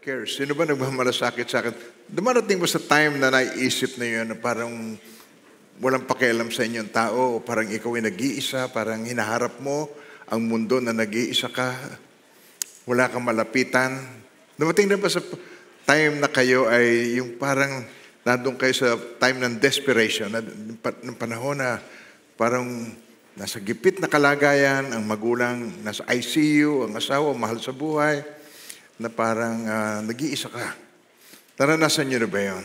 cares? Sino ba nagmamalasakit sa akin? Dumarating ba sa time na naiisip na yun na parang walang pakialam sa inyong tao o parang ikaw ay nag-iisa, parang hinaharap mo ang mundo na nag-iisa ka, wala kang malapitan. Dumating na ba sa time na kayo ay yung parang nandun kayo sa time ng desperation, ng panahon na parang nasa gipit na kalagayan, ang magulang nasa ICU, ang asawa, mahal sa buhay, na parang nag-iisa ka. Naranasan nyo na ba yun?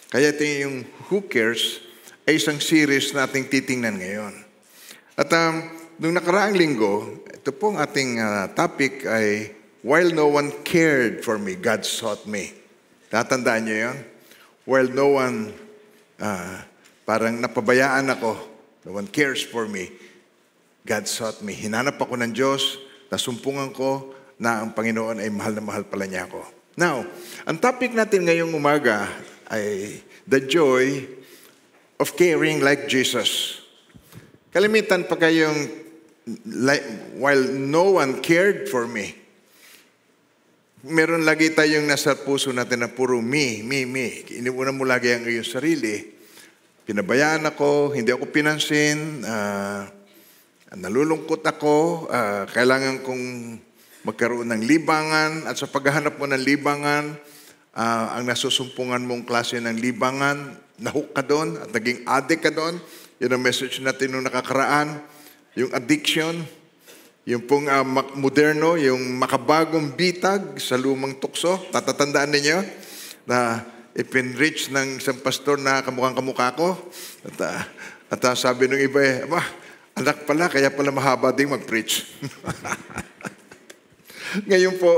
Kaya ito yung Who Cares ay isang series na ating titingnan ngayon. At nung nakaraang linggo, ito pong ating topic ay While no one cared for me, God sought me. Tatandaan nyo yun? While no one, parang napabayaan ako, no one cares for me, God sought me. Hinanap ako ng Diyos, nasumpungan ko na ang Panginoon ay mahal na mahal pala niya ako. Now, ang topic natin ngayong umaga ay the joy of caring like Jesus. Kalimitan pa kayong, while no one cared for me, meron lagi tayong nasa puso natin na puro me. Iniuna mo lagi ang iyong sarili. Pinabayaan ako, hindi ako pinansin, nalulungkot ako, kailangan kong magkaroon ng libangan, at sa paghahanap mo ng libangan, ang nasusumpungan mong klase ng libangan, nahook ka doon at naging addict ka doon. Yun ang message natin nung nakakaraan. Yung addiction, yung pong moderno, yung makabagong bitag sa lumang tukso. Tatatandaan ninyo na ipinreach ng isang pastor na kamukhang-kamukha ko. At sabi nung iba, anak pala, kaya pala mahaba ding mag-preach. Ngayon po,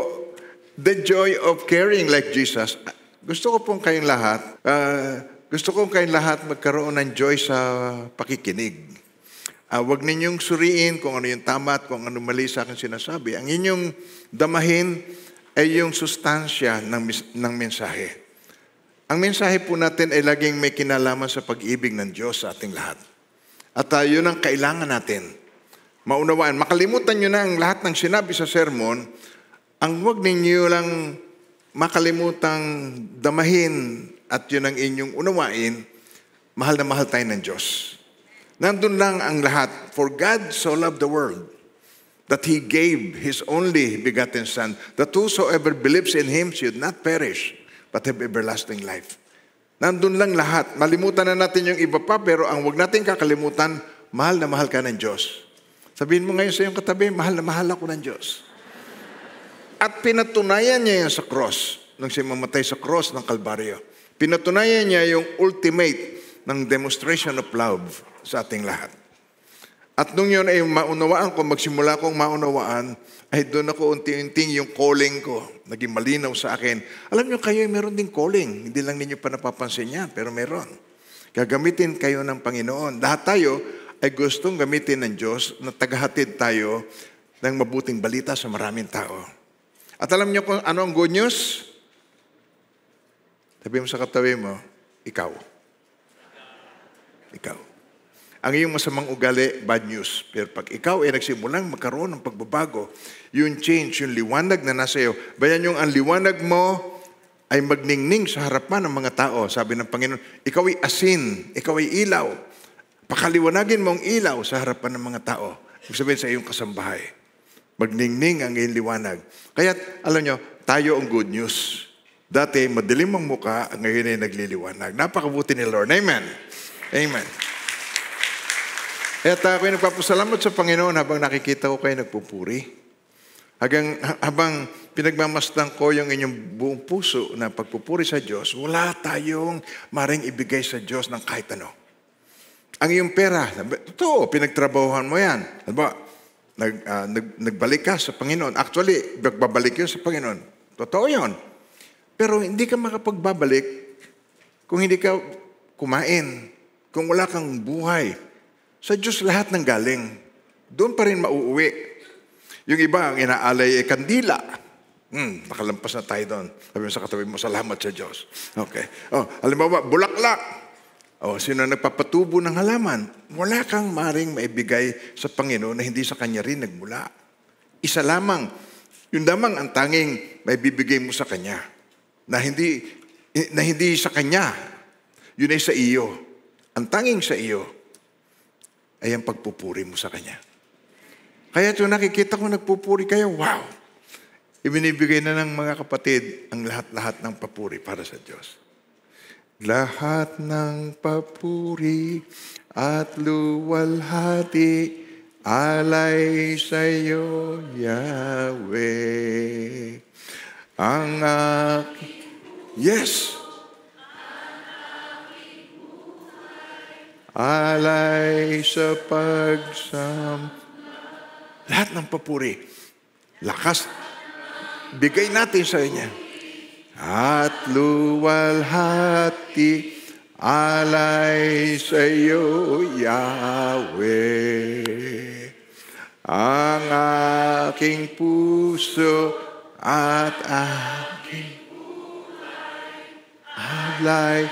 the joy of caring like Jesus. Gusto ko pong kayong lahat, magkaroon ng joy sa pakikinig. Huwag ninyong suriin kung ano yung tama at kung ano mali sa akin sinasabi. Ang inyong damahin ay yung sustansya ng mensahe. Ang mensahe po natin ay laging may kinalaman sa pag-ibig ng Diyos sa ating lahat. At yun ang kailangan natin. Maunawaan. Makalimutan nyo na ang lahat ng sinabi sa sermon. Ang huwag ninyo lang makalimutang damahin at yun ang inyong unawain, mahal na mahal tayo ng Diyos. Nandun lang ang lahat. For God so loved the world that He gave His only begotten Son, that whosoever believes in Him should not perish, but have everlasting life. Nandun lang lahat. Malimutan na natin yung iba pa, pero ang huwag natin kakalimutan, mahal na mahal ka ng Diyos. Sabihin mo ngayon sa iyong katabi, mahal na mahal ako ng Diyos. At pinatunayan niya yan sa cross, nung siya mamatay sa cross ng Kalbaryo. Pinatunayan niya yung ultimate ng demonstration of love sa ating lahat. At nung yun ay maunawaan ko, magsimula kong maunawaan, ay doon ako unti-unting yung calling ko, naging malinaw sa akin. Alam niyo, kayo meron ding calling. Hindi lang ninyo pa napapansin yan, pero meron. Gagamitin kayo ng Panginoon. Lahat tayo ay gustong gamitin ng Diyos na tagahatid tayo ng mabuting balita sa maraming tao. At alam niyo kung ano ang good news? Sabi mo sa katabi mo, ikaw. Ang iyong masamang ugali, bad news. Pero pag ikaw ay nagsimulang magkaroon ng pagbabago, yung change, yung liwanag na nasa iyo, bayan yung ang liwanag mo ay magningning sa harapan ng mga tao. Sabi ng Panginoon, ikaw ay asin, ikaw ay ilaw. Pakaliwanagin mo ang ilaw sa harapan ng mga tao. Ibig sabihin sa iyong kasambahay. Magningning ang iyong liwanag. Kaya, alam nyo, tayo ang good news. Dati, madilim ang muka, ngayon ay nagliliwanag. Napakabuti ni Lord. Amen. Amen. At ako'y nagpapasalamat sa Panginoon habang nakikita ko kayo nagpupuri. Habang pinagmamasdan ko yung inyong buong puso na pagpupuri sa Diyos, wala tayong maring ibigay sa Diyos ng kahit ano. Ang iyong pera, totoo, pinagtrabahuhan mo yan. Nagbalik ka sa Panginoon. Actually, babalik yun sa Panginoon. Totoo yun. Pero hindi ka makapagbabalik kung hindi ka kumain, kung wala kang buhay. Sa Diyos lahat ng galing. Doon pa rin mauuwi. Yung iba, ang inaalay ay kandila. Nakalampas na tayo doon. Sabi mo sa katabi mo, salamat sa Diyos. Okay. Halimbawa, bulaklak. Sino nagpapatubo ng halaman? Wala kang maring maibigay sa Panginoon na hindi sa Kanya rin nagmula. Isa lamang Yung lamang ang tanging may bibigay mo sa Kanya na hindi sa Kanya, yun ay sa iyo. Ang tanging sa iyo ay ang pagpupuri mo sa Kanya. Kaya ito nakikita ko nagpupuri kayo, wow! Ibinibigay na ng mga kapatid ang lahat-lahat ng papuri para sa Diyos. Lahat ng papuri at luwalhati alay sa iyo, Yahweh. Ang yes. Alay sa lahat ng papuri. Lakas. Bigay natin sa Kanya. At luwalhati alay sa iyo, Yahweh. Ang aking puso at aking alay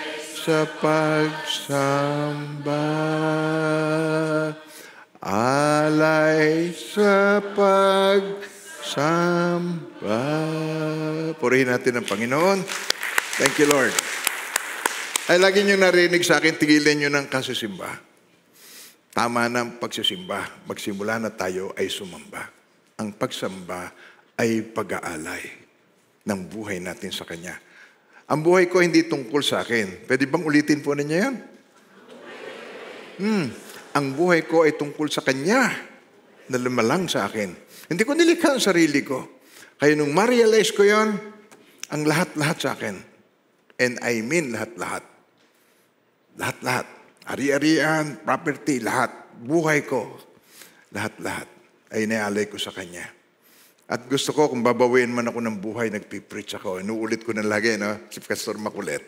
sa pagsamba. Alay sa pagsamba. Purihin natin ang Panginoon. Thank you, Lord. Ay, lagi nyo narinig sa akin, tigilan nyo ng kasisimba. Tama na ang pagsisimba. Magsimula na tayo ay sumamba. Ang pagsamba ay pag-aalay ng buhay natin sa Kanya. Ang buhay ko hindi tungkol sa akin. Pwede bang ulitin po ninyo yan? Ang buhay ko ay tungkol sa Kanya na lumalang sa akin. Hindi ko nilikha ang sarili ko. Kaya nung ma-realize ko yon, ang lahat-lahat sa akin. And I mean lahat-lahat. Lahat-lahat. Ari-arian, property, lahat. Buhay ko. Lahat-lahat ay naalay ko sa Kanya. At gusto ko, kung babawiin man ako ng buhay, nagpipreach ako. Inuulit ko na lagi, no? Si Pastor Makulit.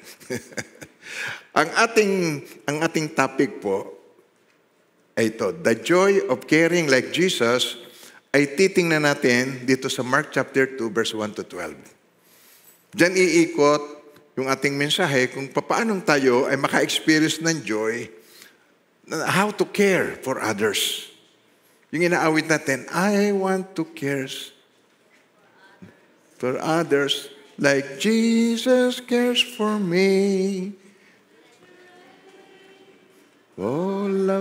ang ating topic po ay ito. The joy of caring like Jesus ay titingnan natin dito sa Mark chapter 2, verse 1 to 12. Diyan iikot yung ating mensahe kung paano tayo ay maka-experience ng joy, how to care for others. Yung inaawit natin, I want to care for others like Jesus cares for me. Yung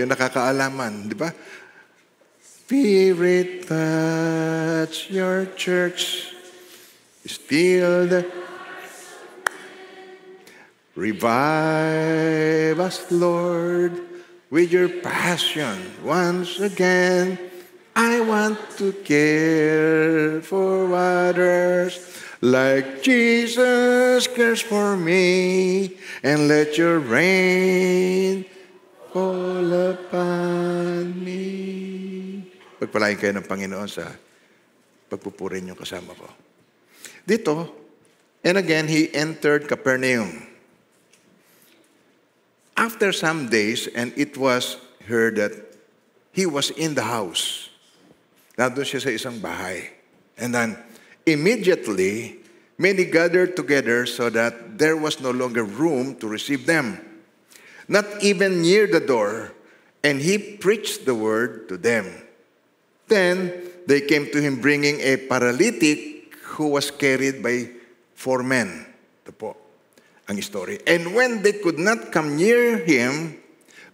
nakakaalaman, di ba? Spirit, touch your church. Still revive us, Lord, with your passion once again. I want to care for others like Jesus cares for me, and let your rain fall upon me. Pagpalain kayo ng Panginoon sa pagpupurin yung kasama ko. Dito, and again, he entered Capernaum. After some days, and it was heard that he was in the house. Nandun siya sa isang bahay. And then, immediately, many gathered together so that there was no longer room to receive them, not even near the door, and he preached the word to them. Then, they came to him bringing a paralytic who was carried by 4 men. Ito po ang story. And when they could not come near him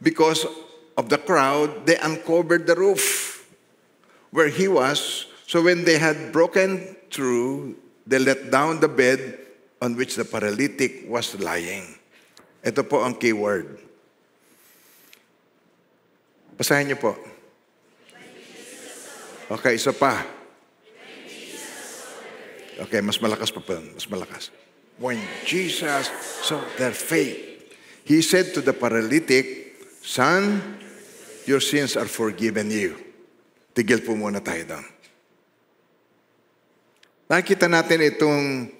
because of the crowd, they uncovered the roof where he was. So when they had broken through, they let down the bed on which the paralytic was lying. Ito po ang keyword. Basahin niyo po. Okay, isa pa. Okay, mas malakas pa po. Mas malakas. When Jesus saw their faith, he said to the paralytic, Son, your sins are forgiven you. Tigil po muna tayo doon. Nakikita natin itong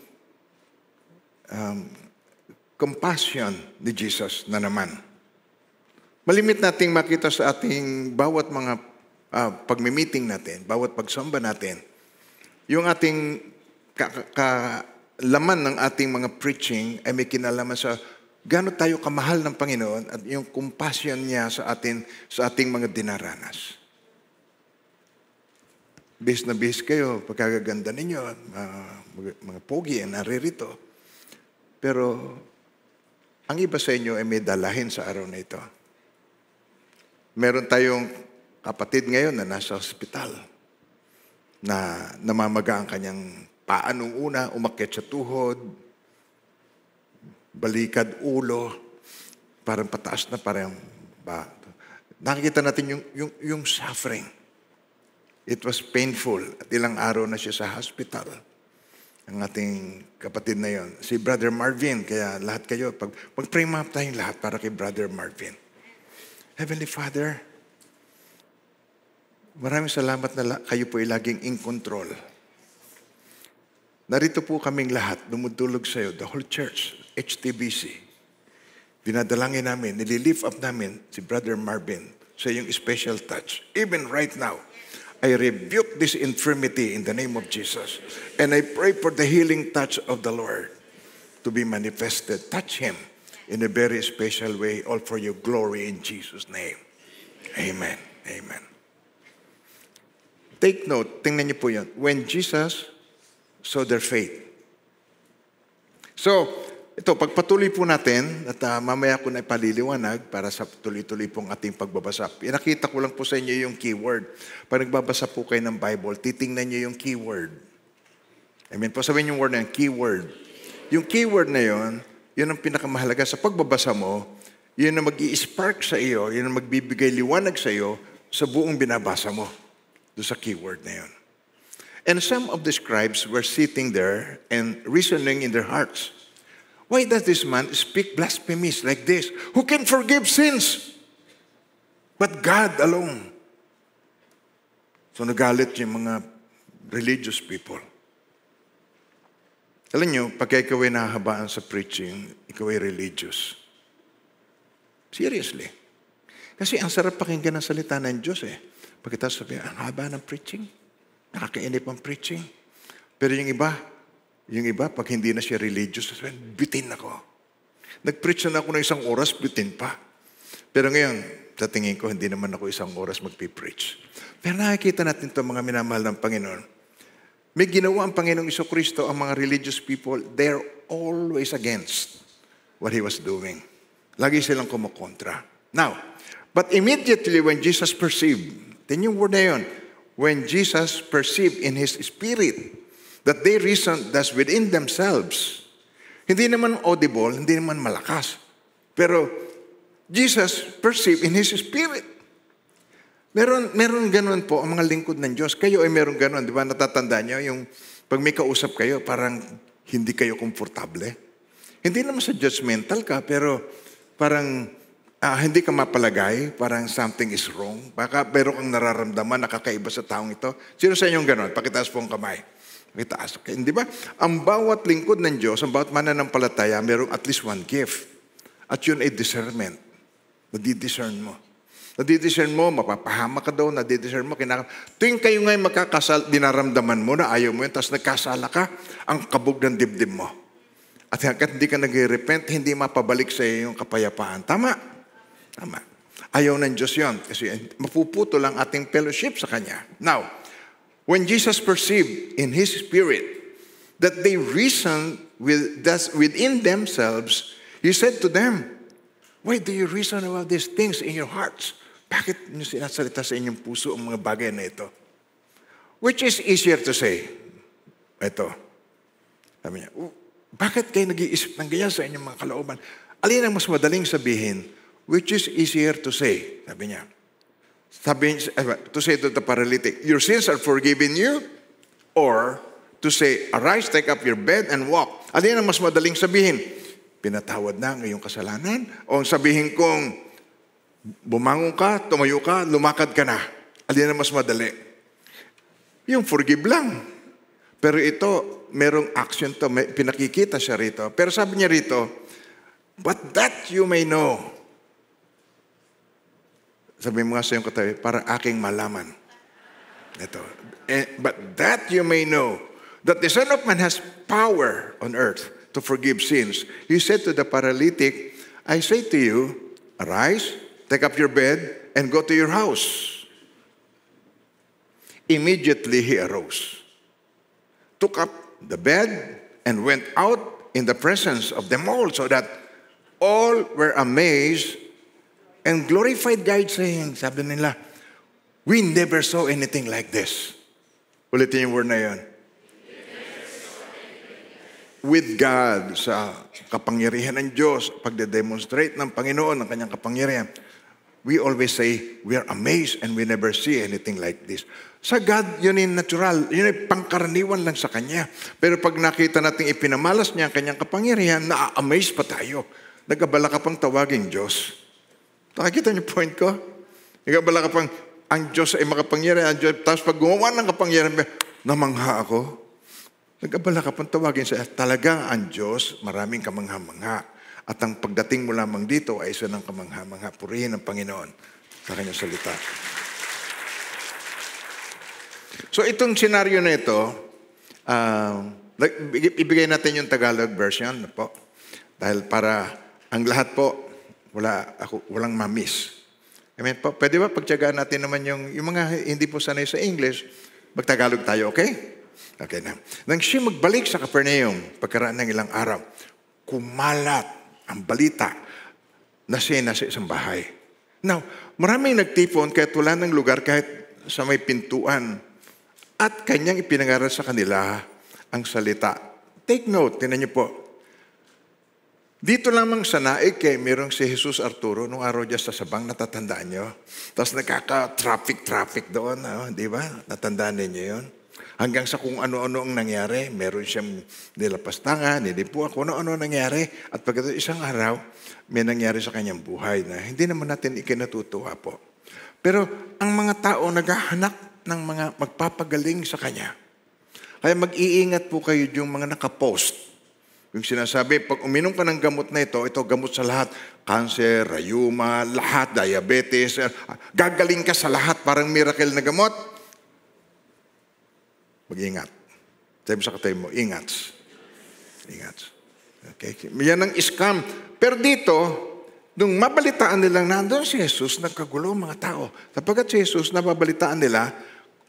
compassion ni Jesus na naman. Malimit nating makita sa ating bawat mga pagmi-meeting natin, bawat pagsamba natin, yung ating laman ng ating mga preaching ay may kinalaman sa gaano tayo kamahal ng Panginoon at yung compassion niya sa ating mga dinaranas. Bihis na bihis kayo, pagkagaganda ninyo, mga pogi ang naririto. Pero, ang iba sa inyo ay may dalahin sa araw na ito. Meron tayong kapatid ngayon na nasa ospital, na namamaga ang kanyang paa nung una, umakyat sa tuhod, balikad, ulo, parang pataas na, parang nakikita natin yung suffering. It was painful. At ilang araw na siya sa hospital. Ang ating kapatid na yon, si Brother Marvin. Kaya lahat kayo, mag-pray map tayong lahat para kay Brother Marvin. Heavenly Father, maraming salamat na kayo po ay laging in control. Narito po kaming lahat, dumudulog sa iyo, the whole church, HTBC. Dinadalangin namin, nililift up namin si Brother Marvin sa iyong special touch. Even right now, I rebuke this infirmity in the name of Jesus. And I pray for the healing touch of the Lord to be manifested. Touch him in a very special way, all for your glory in Jesus' name. Amen. Amen. Take note, tingnan niyo po yan. When Jesus saw their faith. So, ito, pagpatuloy po natin, at mamaya ko na ipaliliwanag para sa tuloy-tuloy pong ating pagbabasa. Pinakita ko lang po sa inyo yung keyword. Pag nagbabasa po kayo ng Bible, titingnan niyo yung keyword. Amen po, sabihin yung word na yun, keyword. Yung keyword na yun, yun ang pinakamahalaga sa pagbabasa mo, yun ang mag-i-spark sa iyo, yun ang magbibigay liwanag sa iyo sa buong binabasa mo. Doon sa keyword na yun. And some of the scribes were sitting there and reasoning in their hearts, why does this man speak blasphemies like this? Who can forgive sins? But God alone. So nagalit yung mga religious people. Alam nyo, pag ikaw ay nahahabaan sa preaching, ikaw ay religious. Seriously. Kasi ang sarap pakinggan ng salita ng Diyos eh. Pagkatapos sabi, ang haba ng preaching. Nakakainip ang preaching. Pero yung iba, pag hindi na siya religious, sabi, bitin ako. Nag-preach na ako ng 1 oras, bitin pa. Pero ngayon, sa tingin ko, hindi naman ako 1 oras magpipreach. Pero nakikita natin ito, mga minamahal ng Panginoon. May ginawa ang Panginoong Jesucristo, ang mga religious people, they're always against what He was doing. Lagi silang kumukontra. Now, but immediately when Jesus perceived, then yung word na yun, when Jesus perceived in His spirit that they reasoned thus within themselves. Hindi naman audible, hindi naman malakas. Pero Jesus perceived in His spirit. Meron ganun po ang mga lingkod ng Diyos. Kayo ay meron ganun, di ba? Natatandaan nyo, yung pag may kausap kayo, parang hindi kayo komportable. Hindi naman sa judgmental ka, pero parang hindi ka mapalagay, parang something is wrong. Baka meron kang nararamdaman, nakakaiba sa taong ito. Sino sa inyong ganun? Pakitaas po ang kamay. Pakitaas. Okay. Di ba? Ang bawat lingkod ng Diyos, ang bawat mananampalataya, merong at least one gift. At yun ay discernment. Nadidiscern mo. Nadidiscern mo, mapapahama ka daw, nadidiscern mo, tuwing kayo ngayon magkakasal, dinaramdaman mo na ayaw mo yun, tapos nagkasala ka, ang kabog ng dibdib mo. At hanggat hindi ka nag-repent, hindi mapabalik sa iyo yung kapayapaan. Tama? Tama. Ayaw ng Diyos yun, kasi mapuputo lang ating fellowship sa Kanya. Now, when Jesus perceived in His spirit that they reasoned within themselves, He said to them, why do you reason about these things in your hearts? Bakit niyo sinasalita sa inyong puso ang mga bagay na ito? Which is easier to say? Ito. Sabi niya, bakit kayo nag-iisip ng ganyan sa inyong mga kalooban? Alin ang mas madaling sabihin? Which is easier to say? Sabi niya. To say to the paralytic, your sins are forgiven you? Or to say, arise, take up your bed and walk. Alin ang mas madaling sabihin? Pinatawad na ang iyong kasalanan? O sabihin kong, bumangon ka, tumayo ka, lumakad ka na. Alin ang mas madali? Yung forgive lang. Pero ito, merong action to, pinakikita siya rito. Pero sabi niya rito, but that you may know. Sabi mo nga sa iyong katabi, para aking malaman. Ito. But that you may know, that the Son of Man has power on earth to forgive sins. He said to the paralytic, I say to you, arise, take up your bed, and go to your house. Immediately he arose, took up the bed, and went out in the presence of them all, so that all were amazed and glorified God, saying, sabi nila, we never saw anything like this. Ulitin yung word na yun. With God, sa kapangyarihan ng Diyos, pagde-demonstrate ng Panginoon ang kanyang kapangyarihan, we always say, we are amazed and we never see anything like this. Sa God, yun yung natural. Yun yung pangkaraniwan lang sa Kanya. Pero pag nakita natin ipinamalas niya ang kanyang kapangyarihan, na-amaze pa tayo. Nagabala ka pang tawaging Diyos. Nakikita niyo point ko? Nagabala ka pang, ang Diyos ay makapangyarihan. Tapos pag gumawa ng kapangyarihan, namangha ako. Nagabala ka pang tawagin sa talagang ang Diyos, maraming kamangha-mangha. At ang pagdating mo lamang dito ay isa ng kamangha-mangha. Purihin ng Panginoon sa kanyang salita. So itong senaryo na ito, ibigay natin yung Tagalog version po. Dahil para ang lahat po, walang ma-miss. Amen po. Pwede ba pagtiyagaan natin naman yung mga hindi po sanay sa English, magtagalog tayo, okay? Okay na. Nang siya magbalik sa Capernaum, pagkaraan ng ilang araw, kumalat ang balita na siya nasa isang bahay. Now, maraming nagtipon kahit wala ng lugar, kahit sa may pintuan. At kanyang ipinangaral sa kanila ang salita. Take note, tinan niyo po. Dito lamang sa Naik, mayroong si Jesus Arturo, nung araw dyan sa Sabang, natatandaan nyo? Tapos nagkaka-traffic doon, di ba? Natandaan ninyo yun? Hanggang sa kung ano-ano ang nangyari, meron siyang nilapastangan, nilipuan, kung ano-ano nangyari. At pagkatapos isang araw, may nangyari sa kanyang buhay na hindi naman natin ikinatutuwa po. Pero ang mga tao naghahanap ng mga magpapagaling sa kanya. Kaya mag-iingat po kayo yung mga nakapost. Yung sinasabi, pag uminom ka ng gamot na ito gamot sa lahat. Cancer, rayuma, lahat, diabetes. Gagaling ka sa lahat, parang miracle na gamot. Mag-ingat. Sabi sa katayo mo, ingat. Ingat. Okay? Yan ang scam. Pero dito, nung mabalitaan nilang nandun si Jesus, nagkagulo mga tao. Sapagkat si Jesus, nababalitaan nila,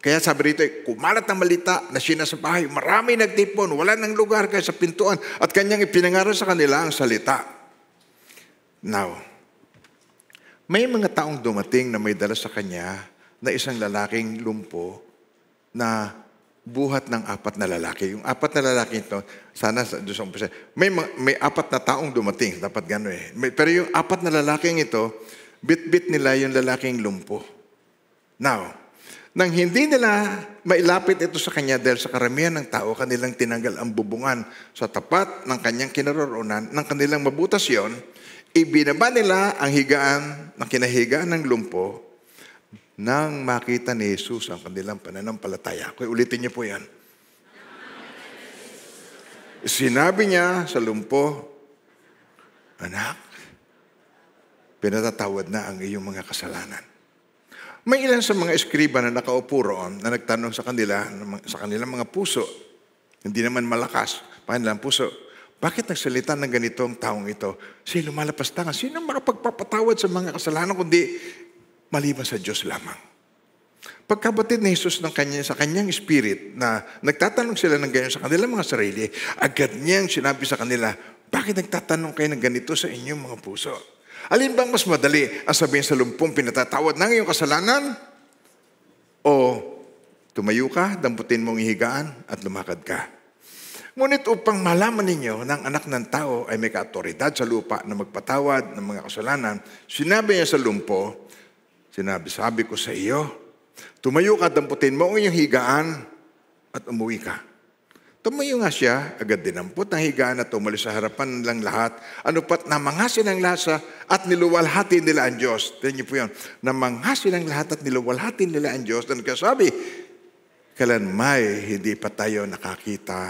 kaya sabi rito, kumalat ang balita na siya nasa bahay. Marami nagtipon, wala ng lugar kaya sa pintuan. At kanyang ipinangaral sa kanila ang salita. Now, may mga taong dumating na may dala sa kanya na isang lalaking lumpo na buhat ng 4 na lalaki. Yung 4 na lalaki ito, sana sa Diyos ang umpisa. May 4 na taong dumating. Dapat gano'n eh. Pero yung 4 na lalaking ito, bit-bit nila yung lalaking lumpo. Now, nang hindi nila mailapit ito sa kanya dahil sa karamihan ng tao, kanilang tinanggal ang bubungan sa tapat ng kanyang kinaroroonan, ng kanilang mabutasyon, ibinaba nila ang higaan, ng kinahigaan ng lumpo, nang makita ni Jesus ang kanilang pananampalataya. Kaya ulitin niyo po yan. Sinabi niya sa lumpo, anak, pinatatawad na ang iyong mga kasalanan. May ilan sa mga eskriba na nakaupo roon na nagtanong sa kanilang mga puso, hindi naman malakas, kanilang puso, bakit nagsalita ng ganito ang taong ito? Siya lumalapas tangan. Sino makapagpapatawad sa mga kasalanan kundi maliban sa Diyos lamang? Pagkabatid ni Jesus sa kanyang spirit na nagtatanong sila ng ganyan sa kanilang mga sarili, agad niyang sinabi sa kanila, bakit nagtatanong kayo ng ganito sa inyong mga puso? Alin bang mas madali ang sabihin sa lumpong pinatatawad ng iyong kasalanan? O tumayo ka, damputin mong higaan at lumakad ka? Ngunit upang malaman ninyo na ang anak ng tao ay may kaautoridad sa lupa na magpatawad ng mga kasalanan, sinabi niya sa lumpo, sabi ko sa iyo, tumayo ka, damputin mo ang iyong higaan at umuwi ka. Tumayo nga siya, agad dinampot ang higaan at umalis sa harapan ng lahat. Ano pat namanghasin ang lasa at niluwalhati nila ang Diyos. Tignan niyo po yun. Namanghasin ang lahat at niluwalhati nila ang Diyos. Dan kasabi, kalanmay hindi pa tayo nakakita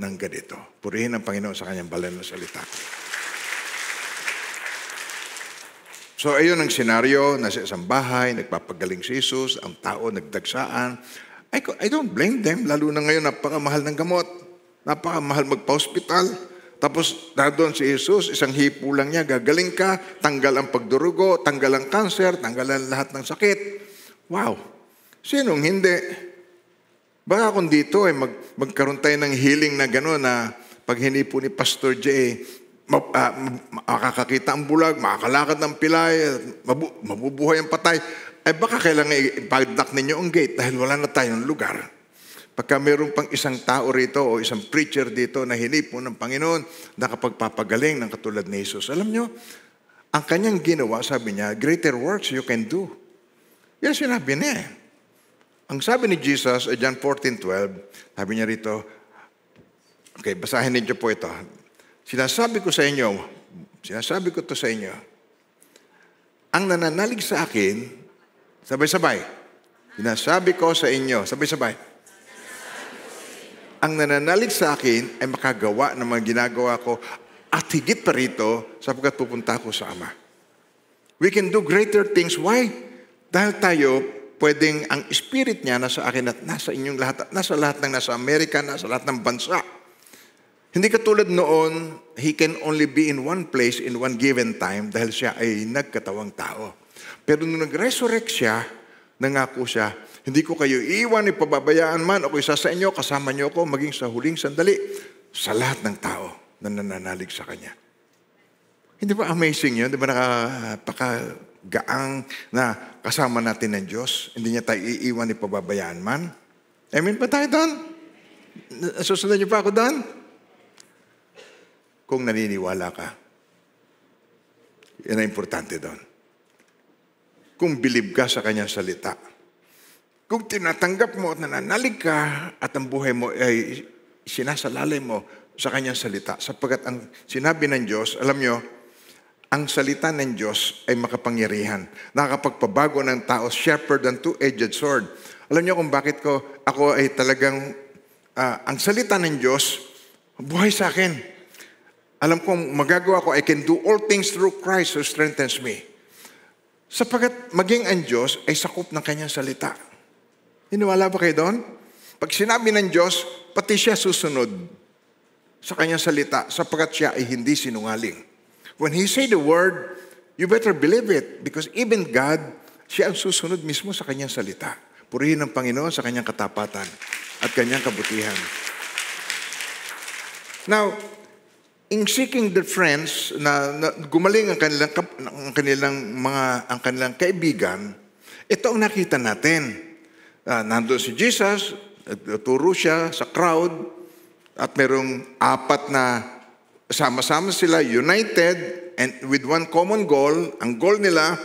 ng ganito. Purihin ang Panginoon sa kanyang banal na salita. So ayun ang senaryo, nasa isang bahay, nagpapagaling si Jesus, ang tao nagdagsaan. I don't blame them, lalo na ngayon napakamahal ng gamot, napakamahal magpa-hospital. Tapos doon si Jesus, isang hipo lang niya, gagaling ka, tanggal ang pagdurugo, tanggal ang cancer, tanggal ang lahat ng sakit. Wow! Sinong hindi? Baka kung dito magkaroon tayo ng healing na gano'n na pag hinipo ni Pastor J, makakakita ang bulag, makakalakad ng pilay, mabubuhay ang patay, ay baka kailangan ipagdak ninyo ang gate dahil wala na tayong lugar. Pagka mayroon pang isang tao rito o isang preacher dito na hinipo ng Panginoon, nakapagpapagaling ng katulad ni Jesus. Alam nyo, ang kanyang ginawa, sabi niya, greater works you can do. Yan sinabi niya. Ang sabi ni Jesus, John 14:12, sabi niya rito, okay, basahin ninyo po ito. Sinasabi ko to sa inyo, ang nananalig sa akin, sabay-sabay, sinasabi ko sa inyo, sabay-sabay, ang nananalig sa akin ay makagawa ng mga ginagawa ko at higit pa rito sapagkat pupunta ako sa Ama. We can do greater things. Why? Dahil tayo, pwedeng ang spirit niya nasa akin at nasa inyong lahat, at nasa lahat ng nasa Amerika, nasa lahat ng bansa. Hindi katulad noon, He can only be in one place in one given time dahil siya ay nagkatawang tao. Pero nung nag-resurrect siya, nangako siya, hindi ko kayo iiwan, ipababayaan man, ako isa sa inyo, kasama niyo ako, maging sa huling sandali, sa lahat ng tao na nananalig sa Kanya. Hindi ba amazing yun? Di ba nakapakagaang na kasama natin ng Diyos? Hindi niya tayo iiwan, ipababayaan man? Amen pa tayo doon? Susunod niyo pa ako doon? Kung naniniwala ka. Yan ang importante doon. Kung bilib ka sa Kanyang salita. Kung tinatanggap mo at nananalig ka at ang buhay mo ay sinasalalay mo sa Kanyang salita. Sapagkat ang sinabi ng Diyos, alam nyo, ang salita ng Diyos ay makapangyarihan. Nakakapagpabago ng tao, sharper than two-edged sword. Alam nyo kung bakit ako ay talagang, ang salita ng Diyos, buhay sa akin. Alam kong magagawa ko, I can do all things through Christ who strengthens me. Sapagkat maging ang Diyos ay sakop ng Kanyang salita. Hiniwala ba kayo doon? Pag sinabi ng Diyos, pati siya susunod sa Kanyang salita sapagkat siya ay hindi sinungaling. When He say the word, you better believe it because even God, siya ang susunod mismo sa Kanyang salita. Purihin ang Panginoon sa Kanyang katapatan at Kanyang kabutihan. Now, in seeking the friends na gumaling ang kanilang kaibigan, ito ang nakita natin. Nandoon si Jesus, turo siya sa crowd, at merong 4 na sama-sama sila, united, and with one common goal. Ang goal nila,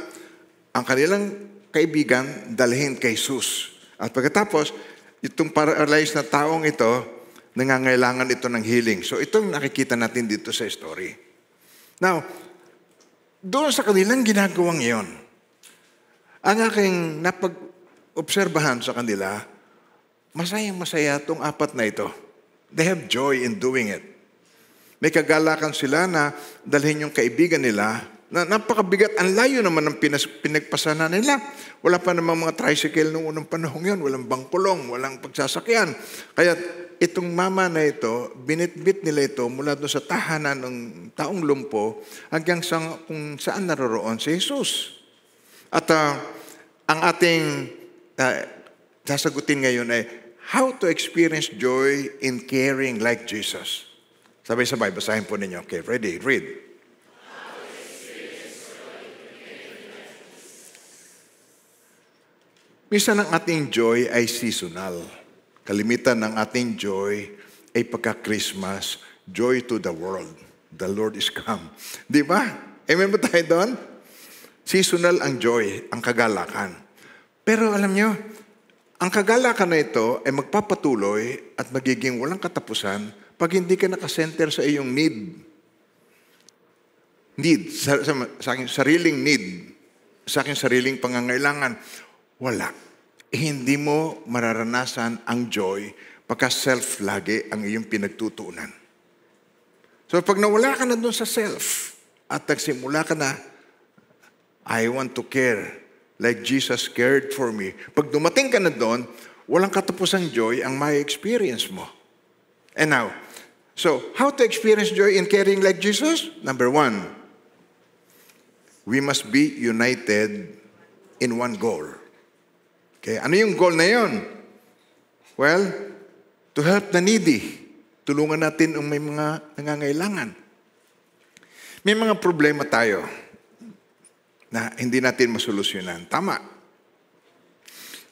ang kanilang kaibigan, dalhin kay Jesus. At pagkatapos, itong paralyzed na taong ito, nangangailangan ito ng healing. So itong nakikita natin dito sa story. Now, doon sa kanilang ginagawang iyon, ang aking napag-obserbahan sa kanila, masayang-masaya itong 4 na ito. They have joy in doing it. May kagalakan sila na dalhin yung kaibigan nila na napakabigat. Ang layo naman ng pinagpasana nila. Wala pa namang mga tricycle noong unang panahon yun. Walang bangkulong, walang pagsasakyan. Kaya itong mama na ito, binitbit nila ito mula doon sa tahanan ng taong lumpo hanggang sa kung saan naroroon si Jesus. At ang ating sasagutin ngayon ay how to experience joy in caring like Jesus. Sabay-sabay, basahin po ninyo. Okay, ready? Read. Minsan ang ating joy ay seasonal. Kalimitan ng ating joy ay pagka-Christmas, joy to the world. The Lord is come. Di ba? Amen ba tayo doon? Seasonal ang joy, ang kagalakan. Pero alam nyo, ang kagalakan na ito ay magpapatuloy at magiging walang katapusan pag hindi ka nakasenter sa iyong need. Need, sa aking sariling need, sa aking sariling pangangailangan. Wala. Hindi mo mararanasan ang joy pagka self lagi ang iyong pinagtutuunan. So pag nawala ka na doon sa self at nagsimula ka na, I want to care like Jesus cared for me. Pag dumating ka na doon, walang katapusang joy ang may experience mo. And now, so how to experience joy in caring like Jesus? Number 1, we must be united in one goal. Okay, ano yung goal na yon? Well, to help the needy. Tulungan natin ang may mga nangangailangan. May mga problema tayo na hindi natin masolusyonan. Tama.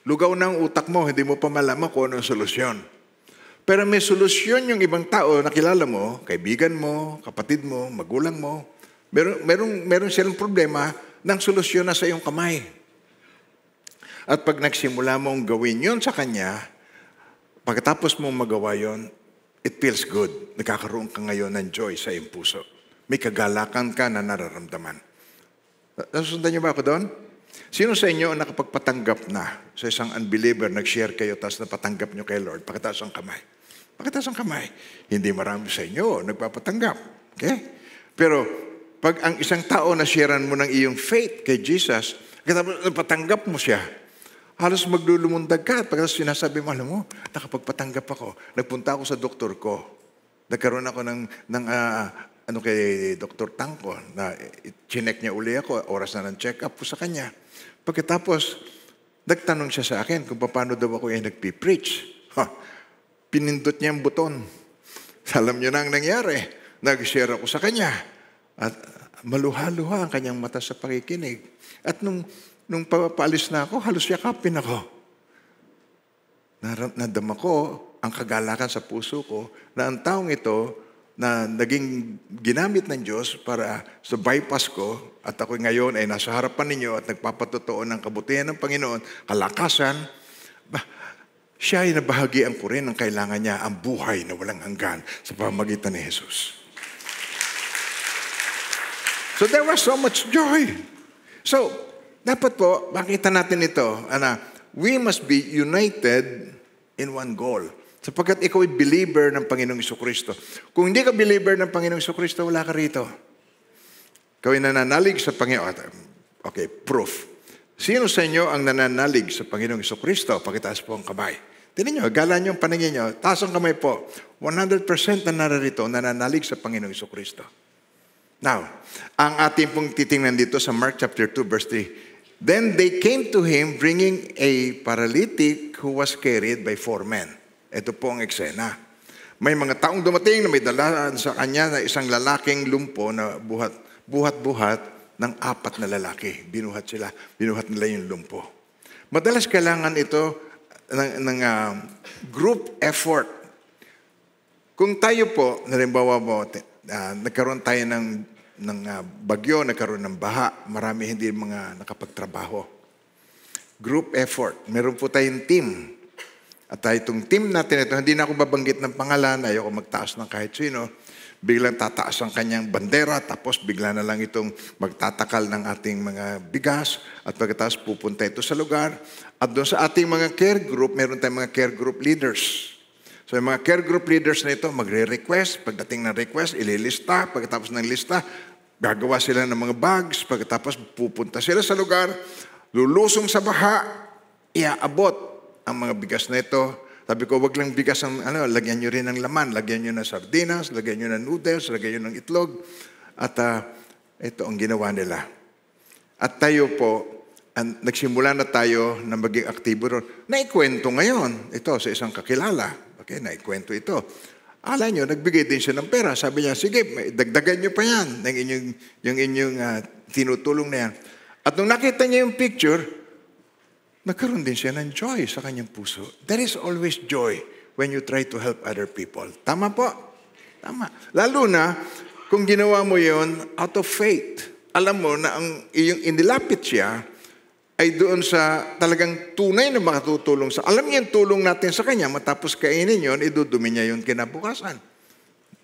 Lugaw na ang utak mo, hindi mo pa malaman kung ano ang solusyon. Pero may solusyon yung ibang tao na kilala mo, kaibigan mo, kapatid mo, magulang mo. Meron silang problema ng solusyon na sa iyong kamay. At pag nagsimula mong gawin yon sa kanya, pagkatapos mong magawa yon, it feels good. Nagkakaroon ka ngayon ng joy sa iyong puso. May kagalakan ka na nararamdaman. Nasusundan niyo ba ako doon? Sino sa inyo ang nakapagpatanggap na sa isang unbeliever, nag-share kayo, tapos napatanggap niyo kay Lord? Pakitaas ang kamay. Pakitaas ang kamay. Hindi marami sa inyo nagpapatanggap. Okay? Pero pag ang isang tao na sharean mo ng iyong faith kay Jesus, napatanggap mo siya, halos maglulumundag ka. At pagkatapos sinasabi mo, alam mo, nakapagpatanggap ako. Nagpunta ako sa doktor ko. Nagkaroon ako ng kay Dr. Tangko na chinek niya uli ako, oras na ng check-up ko sa kanya. Pagkatapos, nagtanong siya sa akin kung paano daw ako yung nagpipreach. Pinindot niya ang buton. Alam niyo na ang nangyari. Nag-share ako sa kanya. At maluha-luha ang kanyang mata sa pakikinig. At nung papaalis na ako, halos yakapin ako. Nadama ko ang kagalakan sa puso ko na ang taong ito na naging ginamit ng Diyos para sa bypass ko at ako ngayon ay nasa harapan ninyo at nagpapatotoo ng kabutihan ng Panginoon, kalakasan, siya ay nabahagian ko rin ang kailangan niya, ang buhay na walang hanggan sa pamamagitan ni Jesus. So there was so much joy. So, dapat po, makita natin ito, we must be united in one goal. Sapagkat ikaw ay believer ng Panginoong Jesucristo. Kung hindi ka believer ng Panginoong Jesucristo, wala ka rito. Ikaw ay nananalig sa Panginoon. Okay, proof. Sino sa inyo ang nananalig sa Panginoong Jesucristo? Pakitaas po ang kamay. Tingnan nyo, galan yung paningin nyo. Taas ang kamay po. 100% na narito nananalig sa Panginoong Jesucristo. Now, ang ating pong titingnan dito sa Mark chapter 2 verse 3. Then they came to him bringing a paralytic who was carried by 4 men. Ito po ang eksena. May mga taong dumating na may dalaan sa kanya na isang lalaking lumpo na buhat-buhat ng 4 na lalaki. Binuhat nila yung lumpo. Madalas kailangan ito ng group effort. Kung tayo po, nalimbawa mo, nagkaroon tayo ng bagyo, nagkaroon ng baha, marami hindi mga nakapagtrabaho. Group effort. Meron po tayong team. At itong team natin ito, hindi na ako babanggit ng pangalan, ayoko magtaas ng kahit sino. Biglang tataas ang kanyang bandera, tapos bigla na lang itong magtatakal ng ating mga bigas, at pagkatapos pupunta ito sa lugar. At doon sa ating mga care group, meron tayong mga care group leaders. So yung mga care group leaders na ito, magre-request, pagdating ng request, ililista, pagkatapos ng lista, gagawa sila ng mga bags, pagkatapos pupunta sila sa lugar, lulusong sa baha, iaabot ang mga bigas na ito. Sabi ko, wag lang bigas ang, lagyan nyo rin ng laman. Lagyan nyo ng sardinas, lagyan nyo ng noodles, lagyan nyo ng itlog. At ito ang ginawa nila. At tayo po, nagsimula na tayo na maging aktibo ron. Naikwento ngayon, ito sa isang kakilala. Okay, naikwento ito. Ala nyo, nagbigay din siya ng pera. Sabi niya, sige, dagdagan nyo pa yan, yung inyong tinutulong na yan. At nung nakita niya yung picture, nagkaroon din siya ng joy sa kanyang puso. There is always joy when you try to help other people. Tama po? Tama. Lalo na kung ginawa mo yon out of faith. Alam mo na ang iyong inilapit siya ay doon sa talagang tunay na makatutulong sa. Alam niya yung tulong natin sa kanya, matapos kainin yon, idudumi niya yun kinabukasan.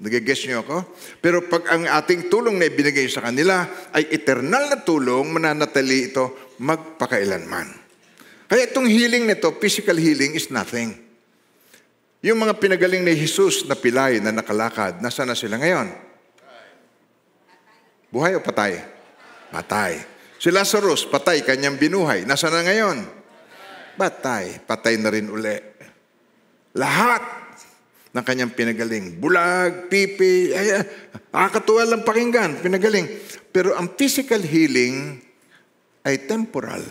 Nag-guess niyo ako? Pero pag ang ating tulong na ibinigay sa kanila ay eternal na tulong, mananatili ito magpakailanman. Kaya itong healing nito, physical healing is nothing. Yung mga pinagaling ni Jesus na pilay, na nakalakad, nasa na sila ngayon? Buhay o patay? Patay. Si Lazarus, patay, kanyang binuhay. Nasa na ngayon? Patay. Patay na rin uli. Lahat ng kanyang pinagaling. Bulag, pipi, nakakatuwa lang pakinggan, pinagaling. Pero ang physical healing ay temporal.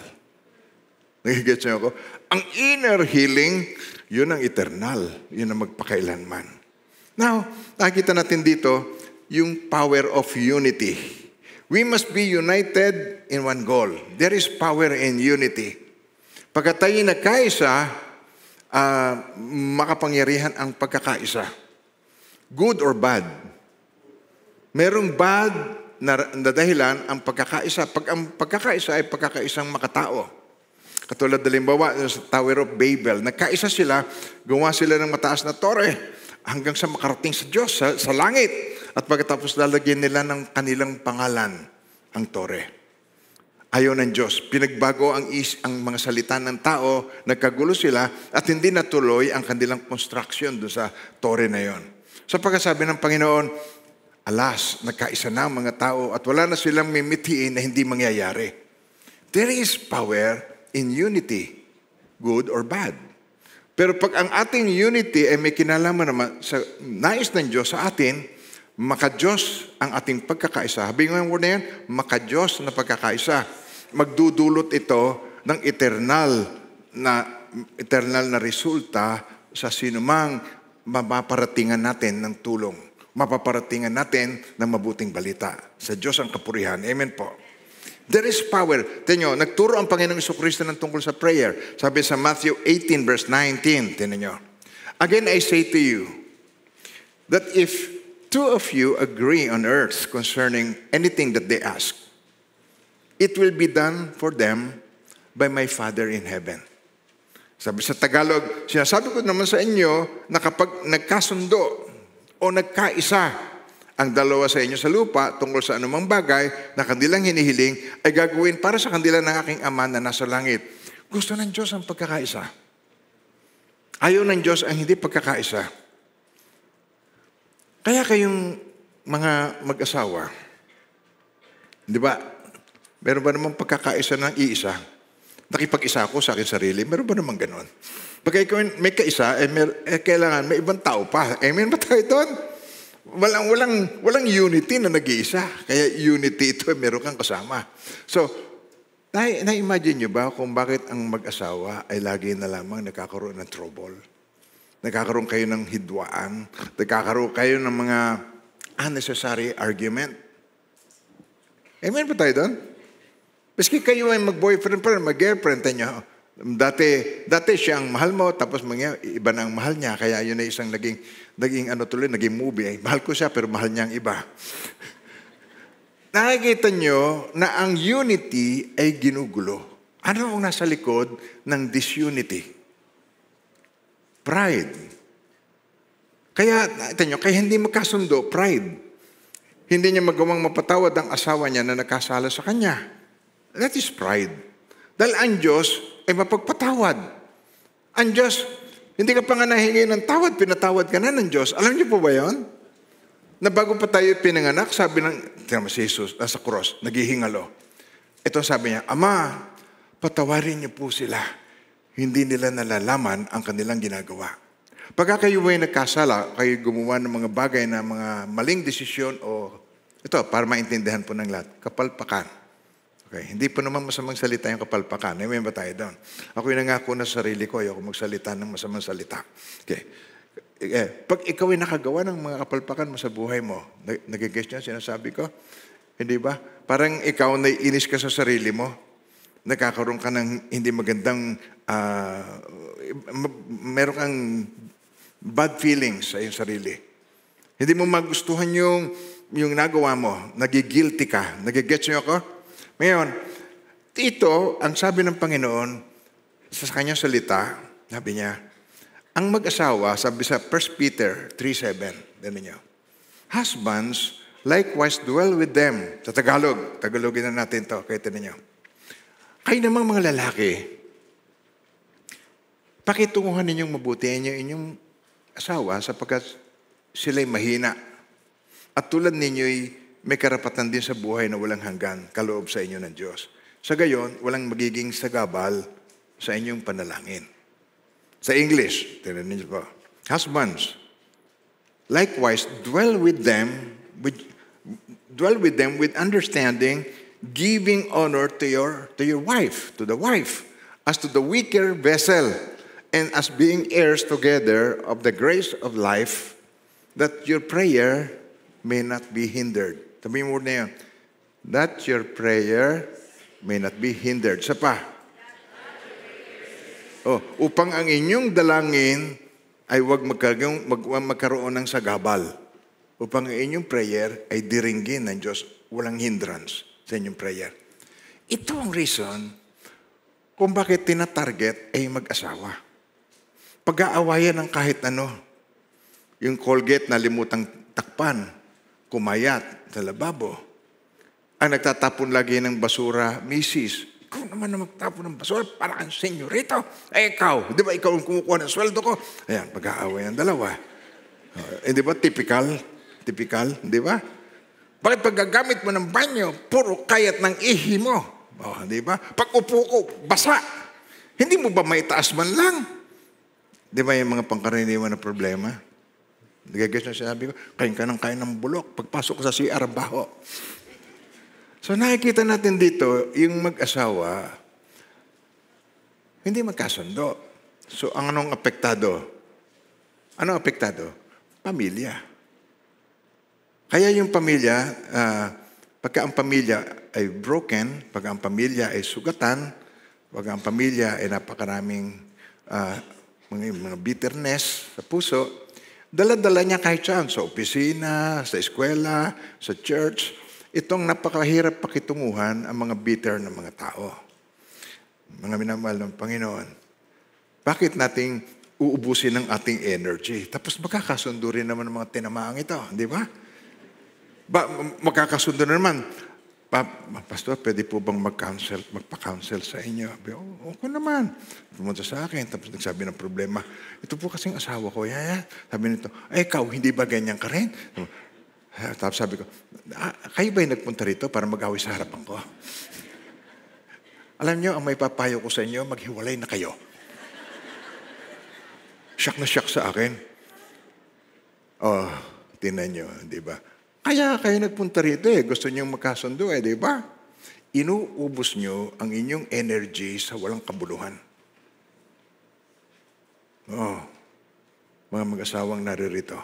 Nagigets niyo ako? Ang inner healing, Yun ang eternal. Yun ang magpakailanman. Now, nakikita natin dito yung power of unity. We must be united in one goal. There is power in unity. Pagka tayo nagkaisa, makapangyarihan ang pagkakaisa. Good or bad. Merong bad na dahilan ang pagkakaisa. Pag ang pagkakaisa ay pagkakaisang makatao. Katulad halimbawa sa Tower of Babel. Nagkaisa sila, gumawa sila ng mataas na tore hanggang sa makarating sa Diyos, sa langit. At pagkatapos lalagyan nila ng kanilang pangalan, ang tore. Ayaw ng Diyos. Pinagbago ang mga salita ng tao, nagkagulo sila, at hindi natuloy ang kanilang construction doon sa tore na yon. Sa pagkasabi ng Panginoon, alas, nagkaisa na ang mga tao at wala na silang mimitiin na hindi mangyayari. There is power in unity, good or bad. Pero pag ang ating unity ay may kinalaman naman sa nais ng Diyos sa atin, maka-Diyos ang ating pagkakaisa. Sabi nga yung word na yan, maka-Diyos na pagkakaisa. Magdudulot ito ng eternal na resulta sa sinumang mapaparatingan natin ng tulong. Mapaparatingan natin ng mabuting balita. Sa Diyos ang kapurihan. Amen po. There is power. Tingnan nyo, nagturo ang Panginoong Jesucristo ng tungkol sa prayer. Sabi sa Matthew 18 verse 19. Tingnan nyo. Again, I say to you, that if two of you agree on earth concerning anything that they ask, it will be done for them by my Father in heaven. Sabi sa Tagalog, sinasabi ko naman sa inyo na kapag nagkasundo o nagkaisa ang dalawa sa inyo sa lupa tungkol sa anumang bagay na kanilang hinihiling ay gagawin para sa kanila ng aking Ama na nasa langit. Gusto ng Diyos ang pagkakaisa. Ayaw ng Diyos ang hindi pagkakaisa. Kaya kayong mga mag-asawa, di ba, meron ba namang pagkakaisa ng iisa? Nakipag-isa ako sa akin sarili, meron ba namang ganon? Pag ikaw may kaisa, kailangan may ibang tao pa. Amen ba tayo doon? Walang unity na nag-iisa. Kaya unity ito, meron kang kasama. So, na-imagine nyo ba kung bakit ang mag-asawa ay lagi na lamang nagkakaroon ng trouble? Nagkakaroon kayo ng hidwaan? Nagkakaroon kayo ng mga unnecessary argument? Amen ba tayo doon? Maski kayo ay mag-boyfriend pa rin, mag-girlfriend tayo. Dati siya ang mahal mo, tapos iba na ang mahal niya. Kaya yun ay isang naging naging movie. Mahal ko siya, pero mahal niya ang iba. Nakikita nyo na ang unity ay ginugulo. Ano ang nasa likod ng disunity? Pride. Kaya hindi magkasundo, pride. Hindi niya magawang mapatawad ang asawa niya na nakasala sa kanya. That is pride. Dahil ang Diyos ay mapagpatawad. Ang Diyos, hindi ka pa nga nahingi ng tawad, pinatawad ka na ng Diyos. Alam niyo po ba yun? Na bago pa tayo pinanganak, sabi tingnan mo si Jesus, nasa cross, naghihingalo. Ito sabi niya, Ama, patawarin niyo po sila. Hindi nila nalalaman ang kanilang ginagawa. Pagka kayo ay nagkasala, kayo gumawa ng mga bagay na mga maling desisyon o ito, para maintindihan po ng lahat, kapalpakan. Okay. Hindi po naman masamang salita yung kapalpakan. May ba tayo doon? Ako yung nangako na sarili ko, ayoko magsalita ng masamang salita. Okay. Pag ikaw ay nakagawa ng mga kapalpakan mo sa buhay mo, nag-guess niya sinasabi ko? Hindi ba? Parang ikaw naiinis ka sa sarili mo, nagkakaroon ka ng hindi magandang, meron kang bad feelings sa iyong sarili. Hindi mo magustuhan yung nagawa mo, nagigilty ka. Nag-guess niyo ako? Ngayon, ito, ang sabi ng Panginoon sa kanyang salita, sabi niya, ang mag-asawa, sabi sa 1 Peter 3:7, dito niyo, husbands, likewise dwell with them. Sa Tagalogin na natin to, kaya tinan niyo. Kayo namang mga lalaki, pakitunguhan ninyong mabuti inyong asawa sapagkat sila'y mahina. At tulad ninyo'y may karapatan din sa buhay na walang hanggan, kaloob sa inyo ng Diyos. Sa gayon, walang magiging sagabal sa inyong panalangin. Sa English, tingnan niyo po. Husbands, likewise, dwell with them with understanding, giving honor to your wife, to the wife, as to the weaker vessel, And as being heirs together of the grace of life, that your prayer may not be hindered. Sabihin mo na yun, that your prayer may not be hindered. Sa pa? Upang ang inyong dalangin ay huwag magkaroon ng sagabal. Upang ang inyong prayer ay diringgin ng Diyos, walang hindrance sa inyong prayer. Ito ang reason kung bakit tinatarget ay mag-asawa. Pag-aawayan ng kahit ano. Yung Colgate na limutang takpan, kumayat sa lababo. Ang nagtatapon lagi ng basura, Mrs., ikaw naman na magtapon ng basura, para kang senyorito. Ikaw, di ba ikaw ang kumukuha ng sweldo ko? Ayan, pag-aaway ang dalawa. Di ba, typical, di ba? Bakit paggagamit mo ng banyo, puro kayat ng ihi mo? Di ba? Pag upo ko, basa. Hindi mo ba may taas man lang? Di ba yung mga pangkaraniwan na problema? Nagagets na sinabi ko, kain ka ng bulok. Pagpasok ko sa CR, baho. So nakikita natin dito, yung mag-asawa, hindi magkasundo. So ang anong apektado? Anong apektado? Pamilya. Kaya yung pamilya, pagka ang pamilya ay broken, pagka ang pamilya ay sugatan, pagka ang pamilya ay napakaraming mga bitterness sa puso, dala-dala niya kahit saan, sa opisina, sa eskwela, sa church. Itong napakahirap pakitunguhan ang mga bitter na mga tao. Mga minamahal ng Panginoon, bakit nating uubusin ang ating energy? Tapos magkakasundo rin naman ang mga tinamaang ito, di ba? Magkakasundo na naman. Pastor, pwede po bang magpa-counsel sa inyo? Okay naman. Pumunta sa akin, tapos nagsabi ng problema. Ito po kasing asawa ko. Sabi nito, ikaw, hindi ba ganyan ka rin? Tapos sabi ko, kayo ba yung nagpunta rito para mag-away sa harapan ko? Alam nyo, ang may papayo ko sa inyo, maghiwalay na kayo. Shock na shock sa akin. Tingnan nyo, di ba? Kaya kayo nagpunta rito gusto niyong magkasundo di ba? Inuubos niyo ang inyong energy sa walang kabuluhan. Mga mag-asawang naririto.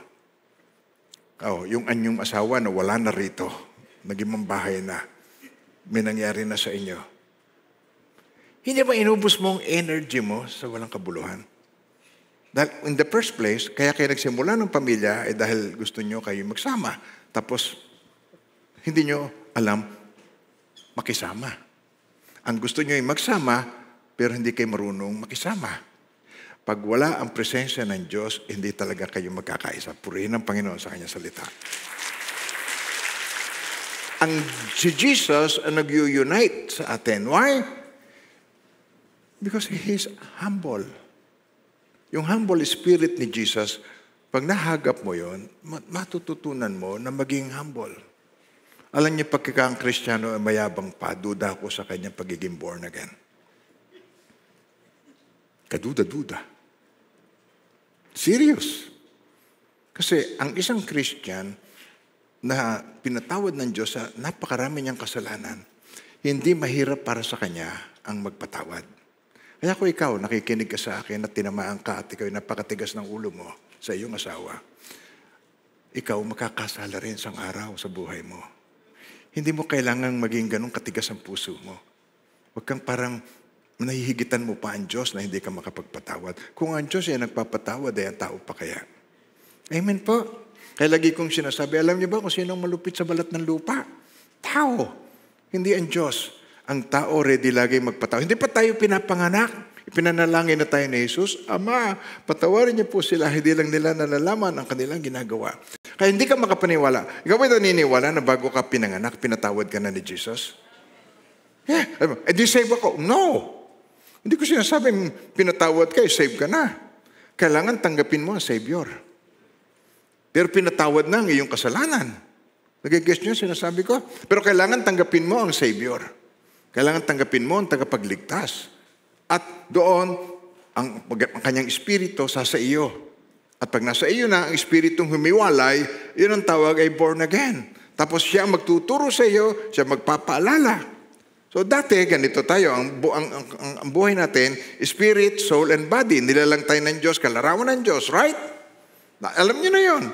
Yung anyong asawa na wala na rito, naging mambahay na, may nangyari na sa inyo. Hindi ba inubos mo ang energy mo sa walang kabuluhan? Dahil in the first place, kaya kayo nagsimula ng pamilya dahil gusto nyo kayo magsama. Tapos, hindi nyo alam makisama. Ang gusto nyo ay magsama, pero hindi kayo marunong makisama. Pag wala ang presensya ng Diyos, hindi talaga kayo magkakaisa. Purihin ang Panginoon sa kanyang salita. Si Jesus ang nag-unite sa atin. Why? Because He is humble. Yung humble spirit ni Jesus, pag nahagap mo yon, matututunan mo na maging humble. Alam niyo, pagka ang Kristiyano ay mayabang pa, duda ako sa kanyang pagiging born again. Kaduda-duda. Serious. Kasi ang isang Christian na pinatawad ng Diyos sa napakarami niyang kasalanan, hindi mahirap para sa kanya ang magpatawad. Kaya kung ikaw, nakikinig ka sa akin at tinamaan ka at ikaw ay napakatigas ng ulo mo sa iyong asawa, ikaw makakasala rin isang araw sa buhay mo. Hindi mo kailangang maging ganun katigas ang puso mo. Huwag kang parang nahihigitan mo pa ang Diyos na hindi ka makapagpatawad. Kung ang Diyos ay nagpapatawad, ay ang tao pa kaya. Amen po. Kaya lagi kong sinasabi, alam niyo ba kung sino ang malupit sa balat ng lupa? Tao. Hindi ang Diyos. Ang tao ready lagi magpatawad. Hindi pa tayo pinapanganak. Ipinanalangin na tayo ni Jesus, Ama, patawarin niyo po sila, hindi lang nila nalalaman ang kanilang ginagawa. Kaya hindi ka makapaniwala. Ikaw ba naniniwala na bago ka pinanganak, pinatawad ka na ni Jesus? Di save ako? No. Hindi ko sinasabing pinatawad ka, save ka na. Kailangan tanggapin mo ang Savior. Pero pinatawad na ang iyong kasalanan. Nag-guess niyo sinasabi ko? Pero kailangan tanggapin mo ang Savior. Kailangan tanggapin mo ang tagapagligtas. At doon, ang kanyang espiritu sa iyo. At pag nasa iyo na ang espiritong humiwalay, yun ang tawag ay born again. Tapos siya magtuturo sa iyo, siya magpapaalala. So dati, ganito tayo. Ang buhay natin, spirit, soul, and body. Nilalang tayo ng Diyos, kalarawan ng Diyos, right? Alam niyo na yon.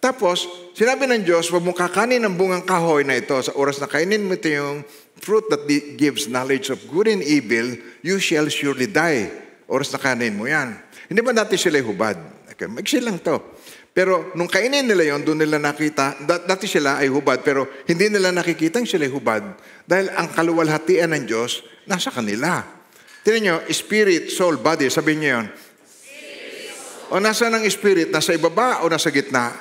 Tapos, sinabi ng Diyos, huwag mong kakanin ng bungang kahoy na ito. Sa oras na kainin mo ito yung fruit that gives knowledge of good and evil, you shall surely die. Oras na kanin mo yan. Hindi ba dati sila hubad? Okay, maiksi lang to. Pero nung kainin nila yon, doon nila nakita, dati sila ay hubad, pero hindi nila nakikita sila hubad dahil ang kaluwalhatian ng Diyos nasa kanila. Tingnan nyo, spirit, soul, body, sabihin nyo yun. O nasa ng spirit, nasa ibaba o nasa gitna?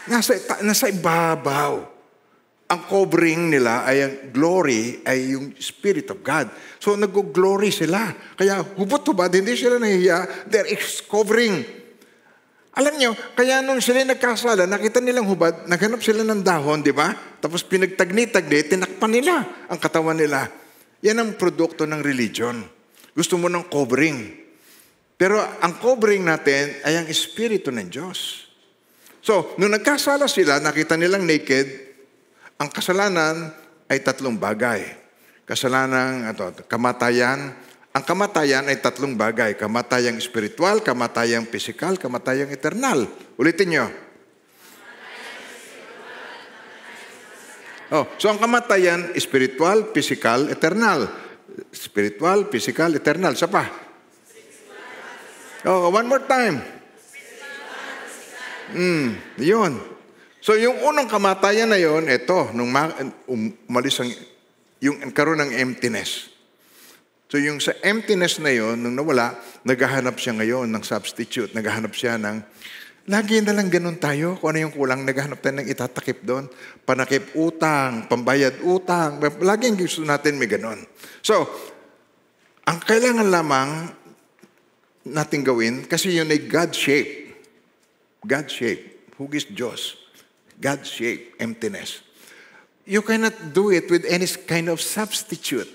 Nasa ibabaw. Ang covering nila ay ang glory, ay yung Spirit of God. So nag-glory sila. Kaya hubot-hubad, hindi sila nahiya. They're covering. Alam nyo, kaya nung sila nagkasala, nakita nilang hubad, naghanap sila ng dahon, di ba? Tapos pinagtagni-tagni, tinakpan nila ang katawan nila. Yan ang produkto ng religion. Gusto mo ng covering. Pero ang covering natin ay ang Espiritu ng Diyos. So, nung nagkasala sila, nakita nilang naked, ang kasalanan ay tatlong bagay. Kamatayan. Ang kamatayan ay tatlong bagay. Kamatayang spiritual, kamatayang physical, kamatayang eternal. Ulitin nyo. So ang kamatayan, spiritual, physical, eternal. Spiritual, physical, eternal. Sa pa? One more time. Yun. So yung unang kamatayan na yun, ito, nung umalis yung karoon ng emptiness. So yung sa emptiness na yun, nung nawala, naghahanap siya ngayon ng substitute. Naghahanap siya ng, lagi na lang ganun tayo. Kung ano yung kulang, naghahanap tayo ng itatakip doon. Panakip utang, pambayad utang. Laging gusto natin may ganun. So, ang kailangan lamang natin gawin, kasi yun ay God-shaped. God-shaped. Hugis Diyos. God-shaped emptiness. You cannot do it with any kind of substitute.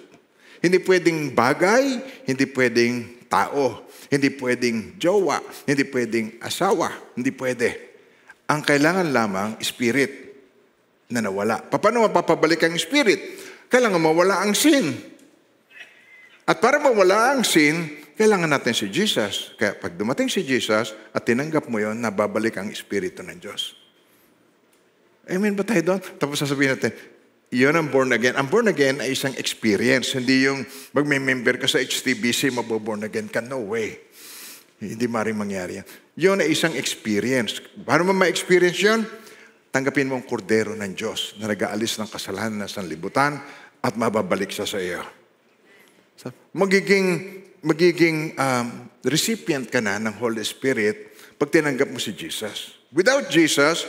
Hindi pwedeng bagay, hindi pwedeng tao, hindi pwedeng jowa, hindi pwedeng asawa, hindi pwede. Ang kailangan lamang, spirit na nawala. Paano mapapabalik ang spirit? Kailangan mawala ang sin. At para mawala ang sin, kailangan natin si Jesus. Kaya pag dumating si Jesus at tinanggap mo yon, nababalik ang Espiritu ng Diyos. Amen ba tayo doon? Tapos sasabihin natin, yun ang born again. Ang born again ay isang experience. Hindi yung mag-member ka sa HTBC, maboborn again ka. No way. Hindi maaaring mangyari yan. Yun ay isang experience. Paano mo ma-experience yun? Tanggapin mo ang kordero ng Diyos na nag-aalis ng kasalanan sa libutan at mababalik siya sa iyo. So, magiging recipient ka na ng Holy Spirit pag tinanggap mo si Jesus. Without Jesus,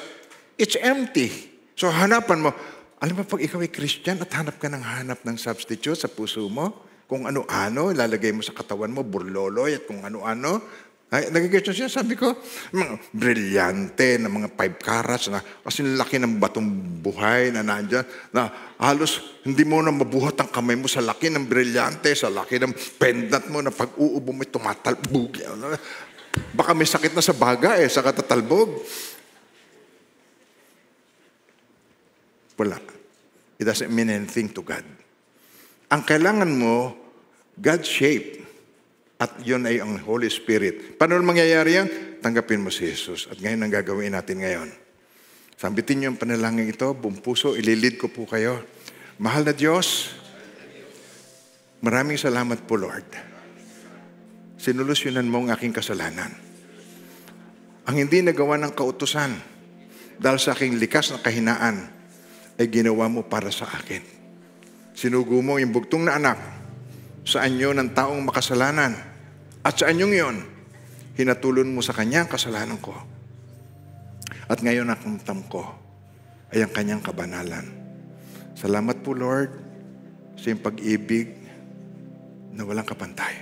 it's empty. So hanapan mo, alam mo pag ikaw ay Christian at hanap ka ng substitute sa puso mo, kung ano-ano, ilalagay mo sa katawan mo, burloloy at kung ano-ano, nagigit siya, sabi ko, mga brilyante na mga 5 carats na kasi laki ng batong buhay na nandyan, na halos hindi mo na mabuhat ang kamay mo sa laki ng brilyante, sa laki ng pendant mo na pag uubo mo tumatalbog. Baka may sakit na sa baga sa katatalbog. Wala. It doesn't mean anything to God. Ang kailangan mo, God-shaped. At yun ay ang Holy Spirit. Paano mangyayari yan? Tanggapin mo si Jesus. At ngayon ang gagawin natin ngayon. Sambitin niyo ang panalangin ito, buong puso, ililid ko po kayo. Mahal na Diyos, maraming salamat po, Lord. Sinulusyonan mo ang aking kasalanan. Ang hindi nagawa ng kautusan, dahil sa aking likas na kahinaan, ay ginawa mo para sa akin. Sinugo mo yung bugtong na anak sa anyo ng taong makasalanan. At sa anyong yon, hinatulon mo sa kanya ang kasalanan ko. At ngayon nakamtam ko ay ang kanyang kabanalan. Salamat po, Lord, sa iyong pag-ibig na walang kapantay.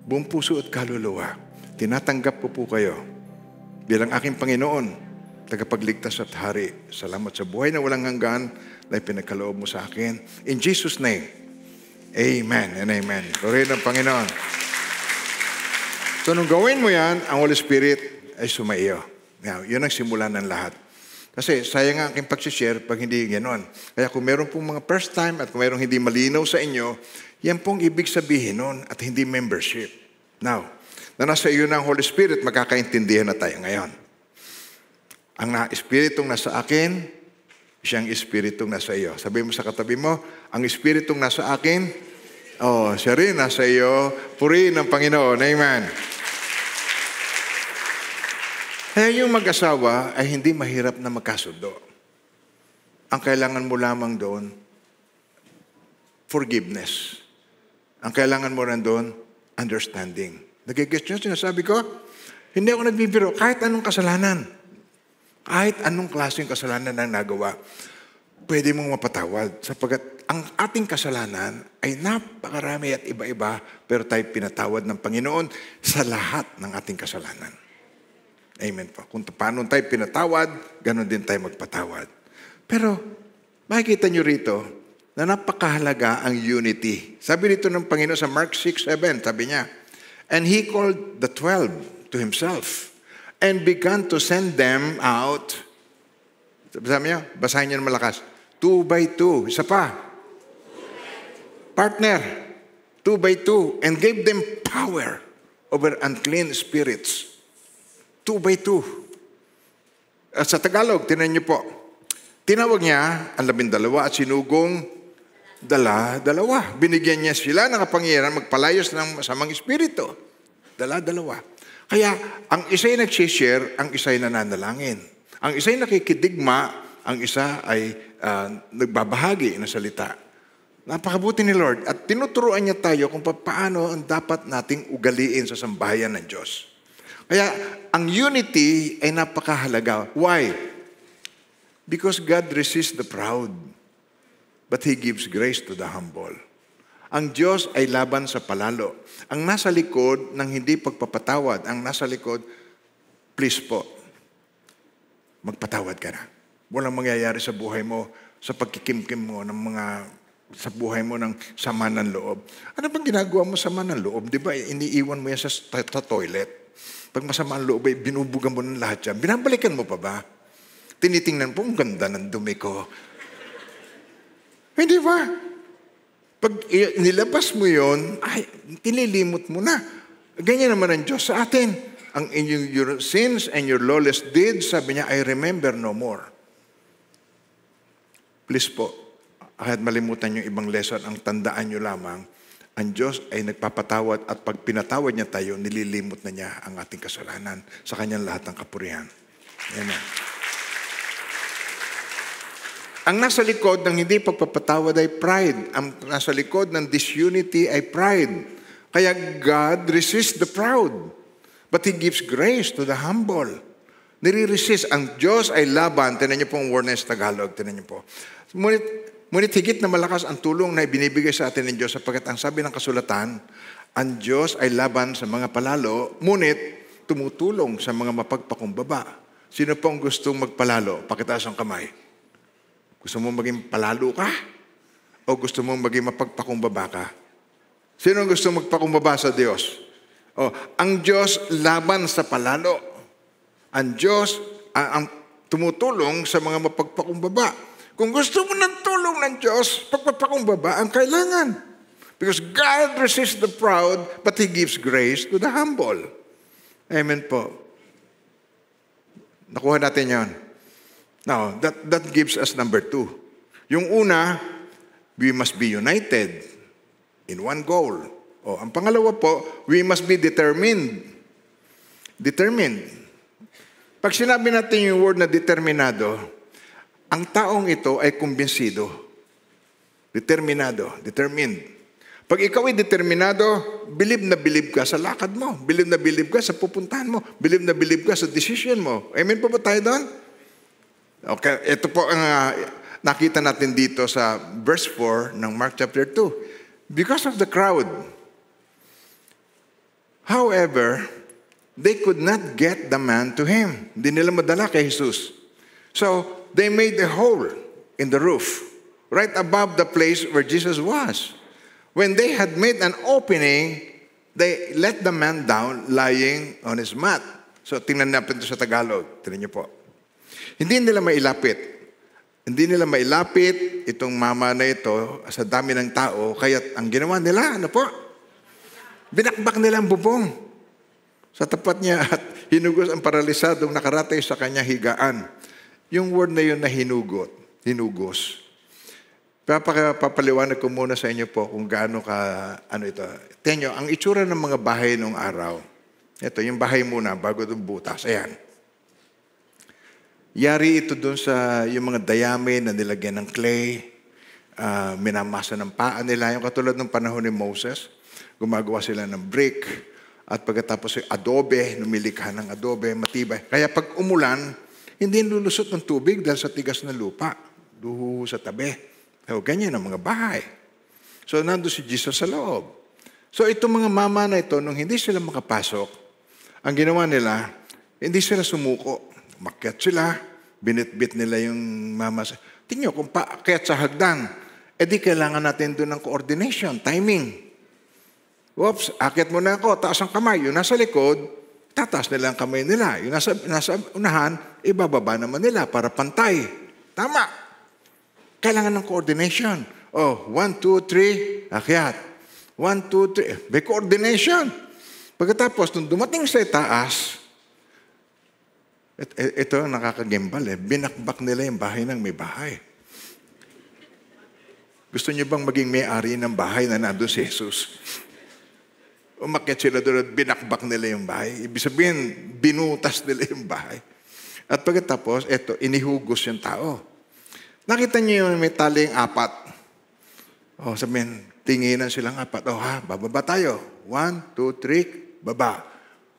Buong puso at kaluluwa, tinatanggap ko po kayo bilang aking Panginoon, tagapagligtas at hari. Salamat sa buhay na walang hanggan na ipinagkaloob mo sa akin. In Jesus' name, amen and amen. Glory ng Panginoon. So nung gawin mo yan, ang Holy Spirit ay sumaiyo. Now, yun ang simula ng lahat. Kasi sayang ang aking pag-share pag hindi ganoon. Kaya kung meron pong mga first time at kung meron hindi malinaw sa inyo, yan pong ibig sabihin nun at hindi membership. Now, na nasa iyo na ang Holy Spirit, magkakaintindihan na tayo ngayon. Ang Espiritong nasa akin, siyang Espiritong nasa iyo. Sabi mo sa katabi mo, ang Espiritong nasa akin, siya rin nasa iyo. Purihin ng Panginoon. Amen. Kaya yung mag-asawa ay hindi mahirap na magkasundo. Ang kailangan mo lamang doon, forgiveness. Ang kailangan mo rin doon, understanding. Nagigets nyo sinasabi ko? Hindi ako nagbibiro. Kahit anong kasalanan, kahit anong klaseng kasalanan ang nagawa, pwede mong mapatawad. Sapagkat ang ating kasalanan ay napakarami at iba-iba, pero tayo pinatawad ng Panginoon sa lahat ng ating kasalanan. Amen po. Kung paano tayo pinatawad, ganoon din tayo magpatawad. Pero, makikita nyo rito na napakahalaga ang unity. Sabi dito ng Panginoon sa Mark 6:7, sabi niya, and He called the 12 to Himself and began to send them out. Sabi niya, basahin niyo na malakas. 2 by 2. Isa pa. Partner. 2 by 2. And gave them power over unclean spirits. 2 by 2. Sa Tagalog, tinan niyo po. Tinawag niya ang 12 at sinugong dala-dalawa. Binigyan niya sila ng kapangyarihan magpalayos ng masamang espiritu. Dala-dalawa. Kaya, ang isa'y nag-share, ang isa'y nananalangin. Ang isa'y nakikidigma, ang isa ay nagbabahagi ng salita. Napakabuti ni Lord. At tinuturuan niya tayo kung paano ang dapat nating ugaliin sa sambahayan ng Diyos. Kaya, ang unity ay napakahalaga. Why? Because God resists the proud, but He gives grace to the humble. Ang Diyos ay laban sa palalo. Ang nasa likod ng hindi pagpapatawad, ang nasa likod, please po, magpatawad ka na. Walang mangyayari sa buhay mo, sa pagkikimkim mo ng mga, sa buhay mo ng sama ng loob. Ano bang ginagawa mo sama ng loob? Di ba, iniiwan mo yan sa toilet. Pag masama ang loob ay binubugan mo ng lahat yan. Binabalikan mo pa ba? Tinitingnan po, ang ganda ng dumi ko. Hindi ba? Pag nilabas mo yon, ay, tinilimot mo na. Ganyan naman ang Diyos sa atin. Ang your sins and your lawless deeds, sabi niya, I remember no more. Please po, kahit malimutan yung ibang lesson, ang tandaan nyo lamang, ang Diyos ay nagpapatawad at pag pinatawad niya tayo, nililimot na niya ang ating kasalanan sa kanyang lahat ng kapurihan. Amen. Ang nasa likod ng hindi pagpapatawad ay pride. Ang nasa likod ng disunity ay pride. Kaya God resists the proud, but He gives grace to the humble. Nire-resist. Ang Diyos ay laban. Tinan niyo pong word na sa Tagalog. Tinan niyo po. Ngunit higit na malakas ang tulong na ibinibigay sa atin ng Diyos sapagkat ang sabi ng kasulatan, ang Diyos ay laban sa mga palalo, ngunit tumutulong sa mga mapagpakumbaba. Sino pong gustong magpalalo? Pakitaas ang kamay. Gusto mo maging palalo ka? O gusto mo maging mapagpakumbaba ka? Sino gusto magpakumbaba sa Diyos? Ang Diyos laban sa palalo. Ang Diyos ang tumutulong sa mga mapagpakumbaba. Kung gusto mo ng tulong ng Diyos, pagpapakumbaba ang kailangan. Because God resists the proud, but He gives grace to the humble. Amen po. Nakuha natin yan. Now, that gives us number 2. Yung una, we must be united in one goal. Ang pangalawa po, we must be determined. Determined. Pag sinabi natin yung word na determinado, ang taong ito ay kumbinsido. Determinado. Determined. Pag ikaw ay determinado, bilib na bilib ka sa lakad mo. Bilib na bilib ka sa pupuntahan mo. Bilib na bilib ka sa decision mo. Amen po ba tayo doon? Okay, ito po ang nakita natin dito sa verse 4 ng Mark chapter 2. Because of the crowd. However, they could not get the man to Him. Hindi nila madala kay Jesus. So, they made a hole in the roof, right above the place where Jesus was. When they had made an opening, they let the man down lying on his mat. So, tingnan natin ito sa Tagalog. Tingnan niyo po. Hindi nila mailapit. Hindi nila mailapit itong mama na ito sa dami ng tao, kaya ang ginawa nila, ano po? Binakbak nila ang bubong sa tapat niya at hinugos ang paralisadong nakaratay sa kanyang higaan. Yung word na yun na hinugos. Papaliwanag ko muna sa inyo po kung gaano ka, ano ito. Tenyo, ang itsura ng mga bahay noong araw. Ito, yung bahay muna, bago itong butas. Ayan. Yari ito dun sa yung mga dayami na nilagyan ng clay, minamasa ng paa nila. Yung katulad ng panahon ni Moses, gumagawa sila ng brick, at pagkatapos ay adobe, numilikha ng adobe, matibay. Kaya pag umulan, hindi lulusot ng tubig dahil sa tigas ng lupa. Duho sa tabi. So, ganyan ang mga bahay. So, nandun si Jesus sa loob. So, itong mga mama na ito, nung hindi sila makapasok, ang ginawa nila, hindi sila sumuko. Umakyat sila, binitbit nila yung mama. Tingnan kung paakyat sa hagdan, edi kailangan natin doon ng coordination, timing. Oops, akyat muna ako, taas ang kamay. Yung nasa likod, tataas nila ang kamay nila. Yung nasa unahan, ibababa naman nila para pantay. Tama. Kailangan ng coordination. 1, 2, 3, akyat. 1, 2, 3, may coordination. Pagkatapos, nung dumating sa itaas, ito ang nakakagimbal binakbak nila yung bahay ng may bahay. Gusto niyo bang maging may-ari ng bahay na nandun si Jesus? Umakyat sila doon at binakbak nila yung bahay. Ibig sabihin, binutas nila yung bahay. At pagkatapos, inihugos yung tao. Nakita niyo yung may taling 4. Sabihin, tinginan silang 4. Bababa tayo. 1, 2, 3, baba.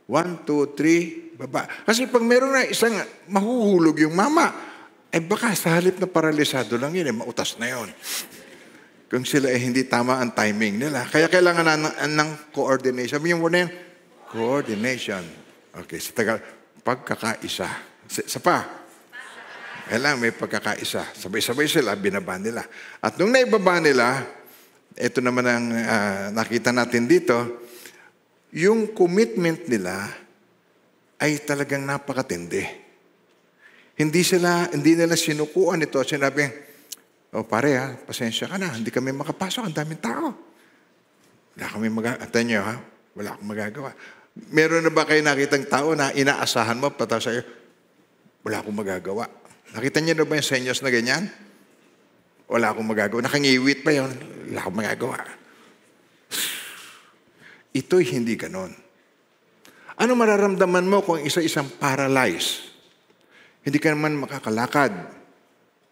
1, 2, 3, baba. Kasi pag meron na isang mahuhulog yung mama, baka sa halip na paralisado lang yun, mautas na yun. Kung sila hindi tama ang timing nila. Kaya kailangan ng coordination. Sabi yung word na yun, coordination. Okay, sa tagal, pagkakaisa. Sa pa. Kailangan may pagkakaisa. Sabay-sabay sila, binaba nila. At nung naibaba nila, ito naman ang nakita natin dito, yung commitment nila ay talagang napakatindi. Hindi nila sinukuan ito. Sinabi, pare pasensya ka na, hindi kami makapasok, ang daming tao. Wala kami wala akong magagawa. Meron na ba kayo nakitang tao na inaasahan mo, pata sa'yo, wala akong magagawa? Nakita niyo na ba yung senyos na ganyan? Wala akong magagawa. Nakangiwit pa yun, wala akong magagawa. Ito'y hindi ganon. Ano mararamdaman mo kung isa-isang paralyzed? Hindi ka naman makakalakad.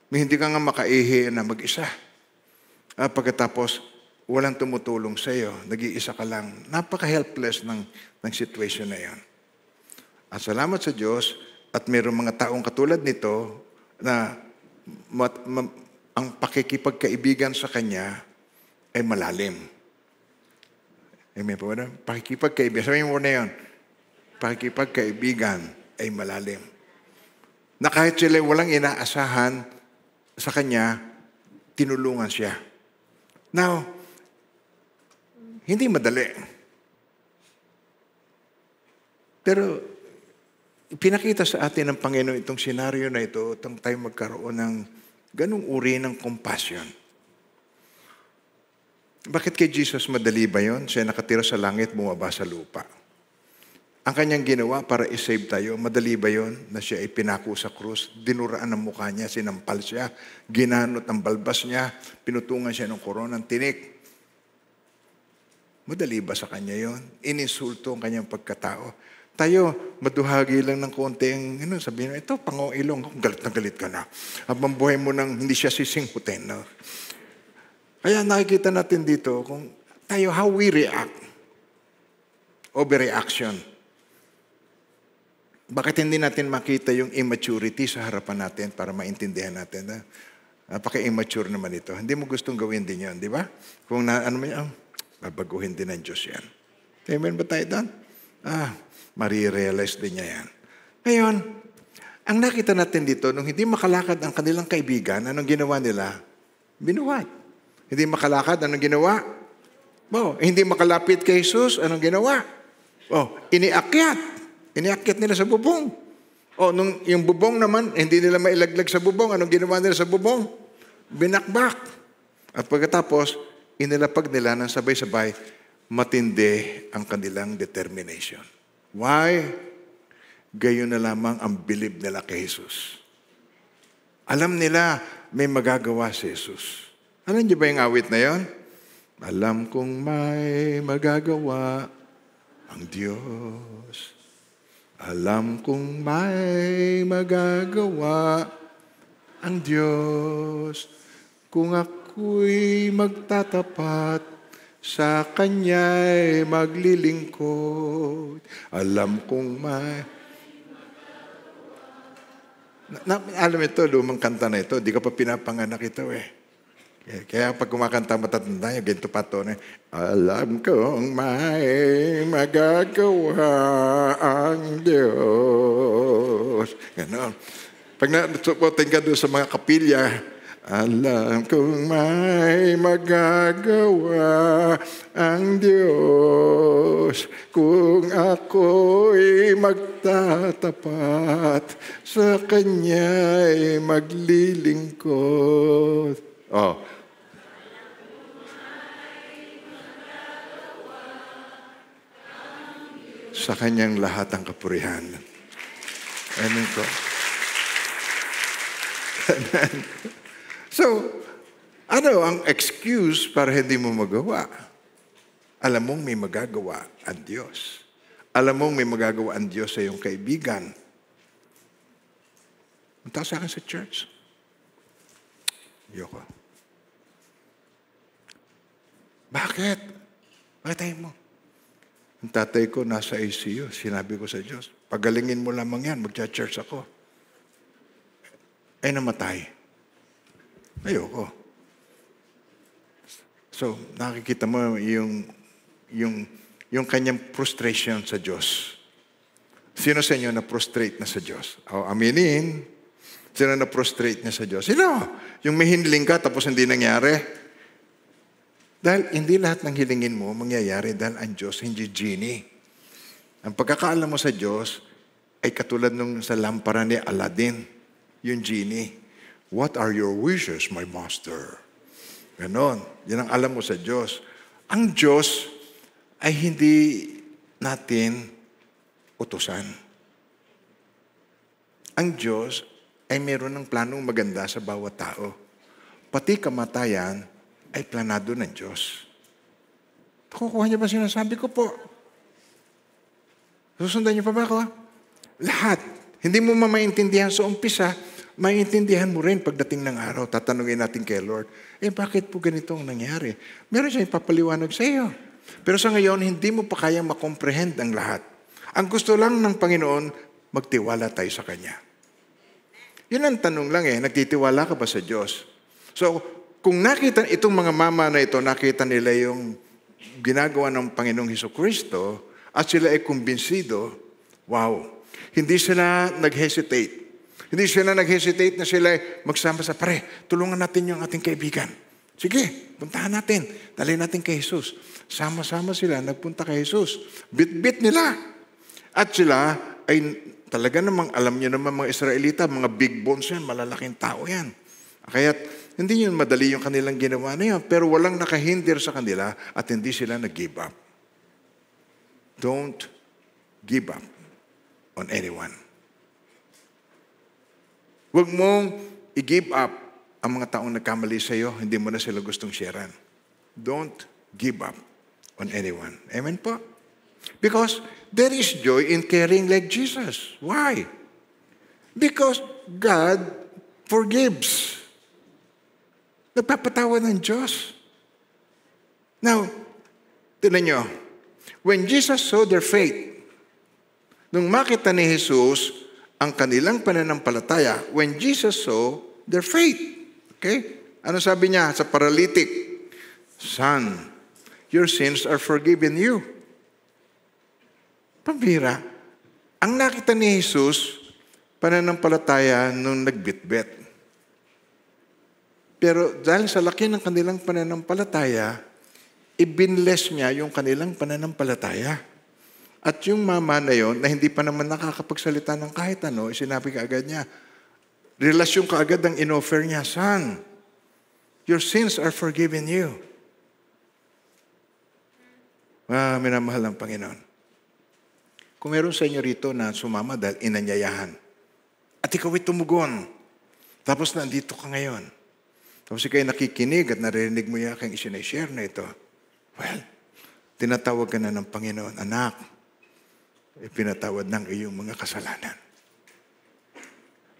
Hindi ka nga makaihi na mag-isa. Pagkatapos, walang tumutulong sa iyo. Nag-iisa ka lang. Napaka-helpless ng situation na yan. At salamat sa Diyos, at mayroong mga taong katulad nito na ang pakikipagkaibigan sa Kanya ay malalim. Amen po ba? Pakikipagkaibigan. Sabihin mo na yun. Pakikipagkaibigan ay malalim. Na kahit sila walang inaasahan sa Kanya, tinulungan siya. Now, hindi madali. Pero, pinakita sa atin ng Panginoon itong senaryo na ito, itong tayo magkaroon ng ganung uri ng compassion. Bakit kay Jesus madali ba yun? Siya nakatira sa langit, bumaba sa lupa. Ang kanyang ginawa para isave tayo, madali ba yun? Na siya ay pinako sa krus, dinuraan ang mukha niya, sinampal siya, ginanot ang balbas niya, pinutungan siya ng koronang tinik. Madali ba sa kanya yun? Ininsulto ang kanyang pagkatao. Tayo, maduhagi lang ng konti ang, sabihin mo, ito, Panginoong, galit na galit ka na. Habang buhay mo nang hindi siya sisingkutin. No? Kaya nakikita natin dito, kung tayo, how we react. Overreaction. Bakit hindi natin makita yung immaturity sa harapan natin para maintindihan natin? Napaka-immature naman ito. Hindi mo gustong gawin din yun, di ba? Kung babaguhin din ng Diyos yan. Amen ba tayo doon? Marirealize din niya yan. Ngayon, ang nakita natin dito, nung hindi makalakad ang kanilang kaibigan, anong ginawa nila? Binuhat. Hindi makalakad, anong ginawa? Hindi makalapit kay Jesus, anong ginawa? Iniakyat. Iniakyat nila sa bubong. O, yung bubong naman, hindi nila mailaglag sa bubong. Anong ginawa nila sa bubong? Binakbak. At pagkatapos, inilapag nila ng sabay-sabay, matindi ang kanilang determination. Why? Gayon na lamang ang bilib nila kay Jesus. Alam nila, may magagawa si Jesus. Alam niyo ba yung awit na yon? Alam kong may magagawa ang Diyos. Alam kong may magagawa ang Diyos kung ako'y magtatapat sa Kanya'y maglilingkod. Alam kong may... alam ito, lumang kanta na ito. Di ka pa pinapanganak ito eh. Kaya pag kumakanta matatanda niya, ganito pa ito. Alam kong may magagawa ang Diyos. Ganon. Pag nasupotin ka doon sa mga kapilya, alam kong may magagawa ang Diyos kung ako'y magtatapat sa Kanya'y maglilingkod. Oh. Sa Kanyang lahat ang kapurihan. Amen po. Amen. So, ano ang excuse para hindi mo magawa? Alam mong may magagawa ang Diyos. Alam mong may magagawa ang Diyos sa iyong kaibigan. Punta sa akin sa church. Yoko. Bakit? Bakit tayo mo? Ang tatay ko nasa ICU. Sinabi ko sa Diyos, pagalingin mo lamang yan, magcha-church ako. Ay namatay. Ayoko. So, nakikita mo yung kanyang frustration sa Diyos. Sino sa inyo na-prostrate na sa Diyos? O, aminin. Sino na-prostrate niya sa Diyos? Sino? Yung may hiniling ka tapos hindi nangyari. Dahil hindi lahat ng hilingin mo mangyayari dahil ang Diyos hindi genie. Ang pagkakaalam mo sa Diyos ay katulad nung sa lampara ni Aladdin, yung genie. What are your wishes, my master? Ganon. Yan ang alam mo sa Diyos. Ang Diyos ay hindi natin utusan. Ang Diyos ay meron ng planong maganda sa bawat tao. Pati kamatayan ay planado ng Diyos. Kukuha niyo ba sinasabi ko po? Susundan niyo pa ba ako? Lahat. Hindi mo mamaintindihan sa umpisa, maintindihan mo rin pagdating ng araw. Tatanungin natin kay Lord, bakit po ganito ang nangyari? Meron siya ipapaliwanag sa iyo. Pero sa ngayon, hindi mo pa kayang makomprehend ang lahat. Ang gusto lang ng Panginoon, magtiwala tayo sa Kanya. Yun ang tanong lang nagtitiwala ka ba sa Diyos? So, kung nakita itong mga mama na ito, nakita nila yung ginagawa ng Panginoong Hesukristo at sila ay kumbinsido, wow, hindi sila nag-hesitate. Hindi sila nag-hesitate na sila magsama sa pare, tulungan natin yung ating kaibigan. Sige, puntahan natin. Dalhin natin kay Jesus. Sama-sama sila, nagpunta kay Jesus. Bit-bit nila. At sila ay talaga namang, alam niyo naman mga Israelita, mga big bones yan, malalaking tao yan. Kaya hindi yun madali yung kanilang ginawa na yun, pero walang nakahindir sa kanila at hindi sila nag-give up. Don't give up on anyone. Huwag mong i-give up ang mga taong nagkamali sa iyo, hindi mo na sila gustong sharean. Don't give up on anyone. Amen po? Because there is joy in caring like Jesus. Why? Because God forgives. Nagpapatawa ng Diyos. Now, tignan nyo, when Jesus saw their faith, nung makita ni Jesus ang kanilang pananampalataya, when Jesus saw their faith. Okay? Ano sabi niya sa paralytic? Son, your sins are forgiven you. Pambira. Ang nakita ni Jesus, pananampalataya nung nagbitbit. Pero dahil sa laki ng kanilang pananampalataya, ibinless niya yung kanilang pananampalataya. At yung mama na yon, na hindi pa naman nakakapagsalita ng kahit ano, sinabi kaagad niya, relasyon kaagad ang inoffer niya, son, your sins are forgiven you. Minamahal ng Panginoon. Kung meron sa inyo rito na sumama dahil inanyayahan, at ikaw ay tumugon, tapos nandito ka ngayon, tapos ikaw ay nakikinig at naririnig mo yung aking isinashare na ito, well, tinatawag ka na ng Panginoon, anak, ipinatawad ng iyong mga kasalanan.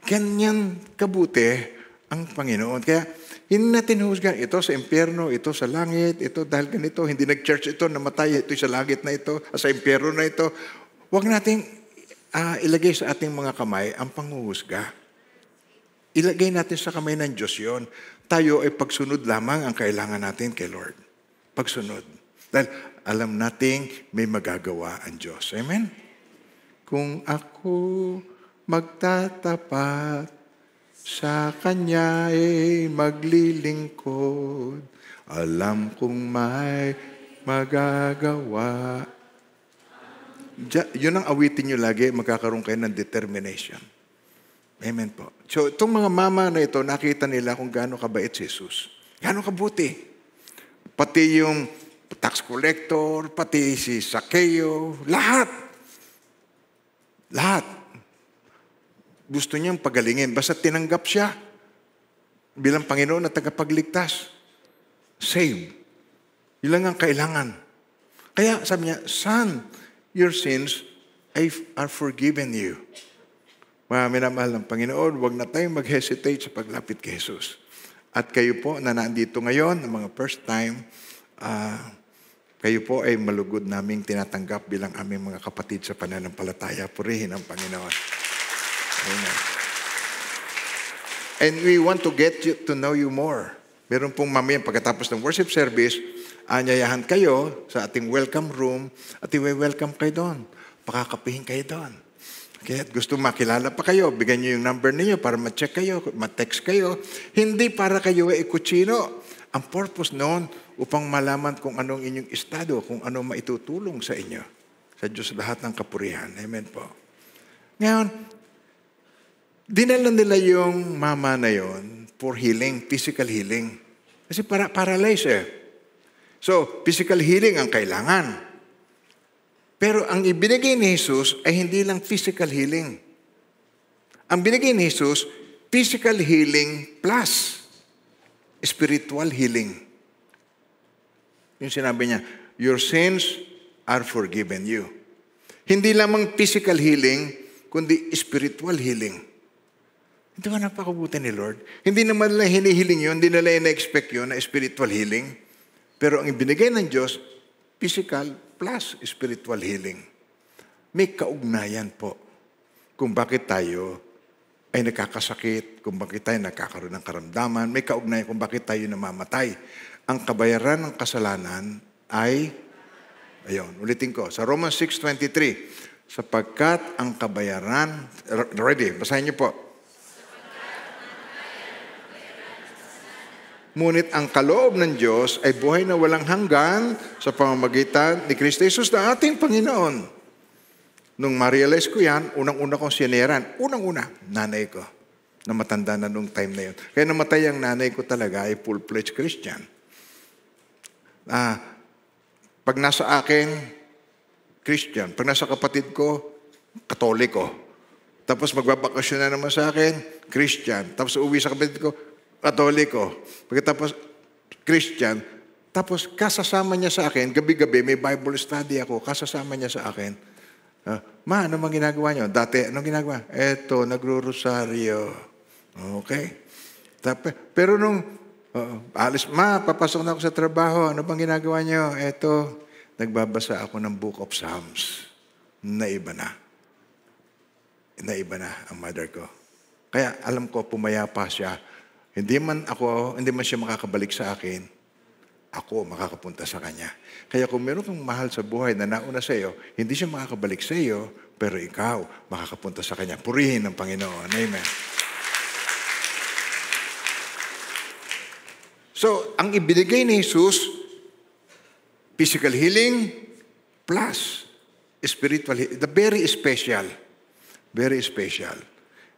Ganyan kabuti ang Panginoon. Kaya, hindi natin husgan ito sa impyerno, ito sa langit, ito dahil ganito, hindi nag-church ito, namatay ito sa langit na ito, sa impyerno na ito. Huwag natin ilagay sa ating mga kamay ang panghuhusga. Ilagay natin sa kamay ng Diyos yun. Tayo ay pagsunod lamang ang kailangan natin kay Lord. Pagsunod. Dahil alam nating may magagawa ang Diyos. Amen? Kung ako magtatapat, sa Kanya ay maglilingkod, alam kong may magagawa. Yun ang awitin nyo lagi, magkakaroon kayo ng determination. Amen po. So, itong mga mama na ito, nakita nila kung gaano kabait si Jesus. Gaano kabuti. Pati yung tax collector, pati si Zaccheo, lahat. Gusto niyang pagalingin. Basta tinanggap siya bilang Panginoon at tagapagligtas. Save. Yun lang ang kailangan. Kaya sabi niya, son, your sins are forgiven you. Mga minamahal ng Panginoon, huwag na tayong mag-hesitate sa paglapit kay Jesus. At kayo po na nandito ngayon, ang mga first time, kayo po ay malugod naming tinatanggap bilang aming mga kapatid sa pananampalataya. Purihin ang Panginoon. Amen. And we want to get you to know you more. Meron pong mamaya pagkatapos ng worship service, anyayahan kayo sa ating welcome room at i-welcome kayo doon. Pakakapihin kayo doon. Okay? At gusto makilala pa kayo, bigyan nyo yung number niyo para ma-check kayo, ma-text kayo. Hindi para kayo ay kutsino. Ang purpose noon upang malaman kung anong inyong estado, kung anong maitutulong sa inyo. Sa Diyos lahat ng kapurihan. Amen po. Ngayon, dinala nila yung mama na yon for healing, physical healing. Kasi paralyzed eh. So, physical healing ang kailangan. Pero ang ibinigay ni Jesus ay hindi lang physical healing. Ang binigay ni Jesus, physical healing plus spiritual healing. Yung sinabi niya, your sins are forgiven you. Hindi lamang physical healing, kundi spiritual healing. Ito nga napakabuti ni Lord. Hindi naman nila hinihiling yun, hindi nila na-expect yun na spiritual healing. Pero ang ibinigay ng Diyos, physical plus spiritual healing. May kaugnayan po kung bakit tayo ay nakakasakit, kung bakit tayo nakakaroon ng karamdaman, may kaugnayan kung bakit tayo namamatay. Ang kabayaran ng kasalanan ay, ayun, ulitin ko, sa Romans 6:23, sapagkat ang kabayaran, ready, basahin niyo po. Ngunit ang kaloob ng Diyos ay buhay na walang hanggan sa pamamagitan ni Kristo Jesus na ating Panginoon. Nung ma-realize ko yan, unang-una kong sineran. Unang-una, nanay ko. Na matanda na nung time na yun. Kaya namatay ang nanay ko talaga ay full-fledged Christian. Pag nasa akin, Christian. Pag nasa kapatid ko, Katoliko. Tapos magbabakasyon na naman sa akin, Christian. Tapos uuwi sa kapatid ko, Katoliko. Pagkatapos, Christian. Tapos, kasasama niya sa akin, gabi-gabi, may Bible study ako, kasasama niya sa akin. Ma, ano bang ginagawa niyo? Dati, anong ginagawa? Eto, nagro-rosaryo. Okay? Pero nung, papasok na ako sa trabaho, ano bang ginagawa niyo? Eto, nagbabasa ako ng Book of Psalms. Naiba na. Naiba na ang mother ko. Kaya, alam ko, pumayapa siya. Hindi man siya makakabalik sa akin, ako makakapunta sa kanya. Kaya kung meron kang mahal sa buhay na nauna sa iyo, hindi siya makakabalik sa iyo, pero ikaw makakapunta sa kanya. Purihin ng Panginoon. Amen. So, ang ibinigay ni Jesus, physical healing plus spiritually, the very special. Very special.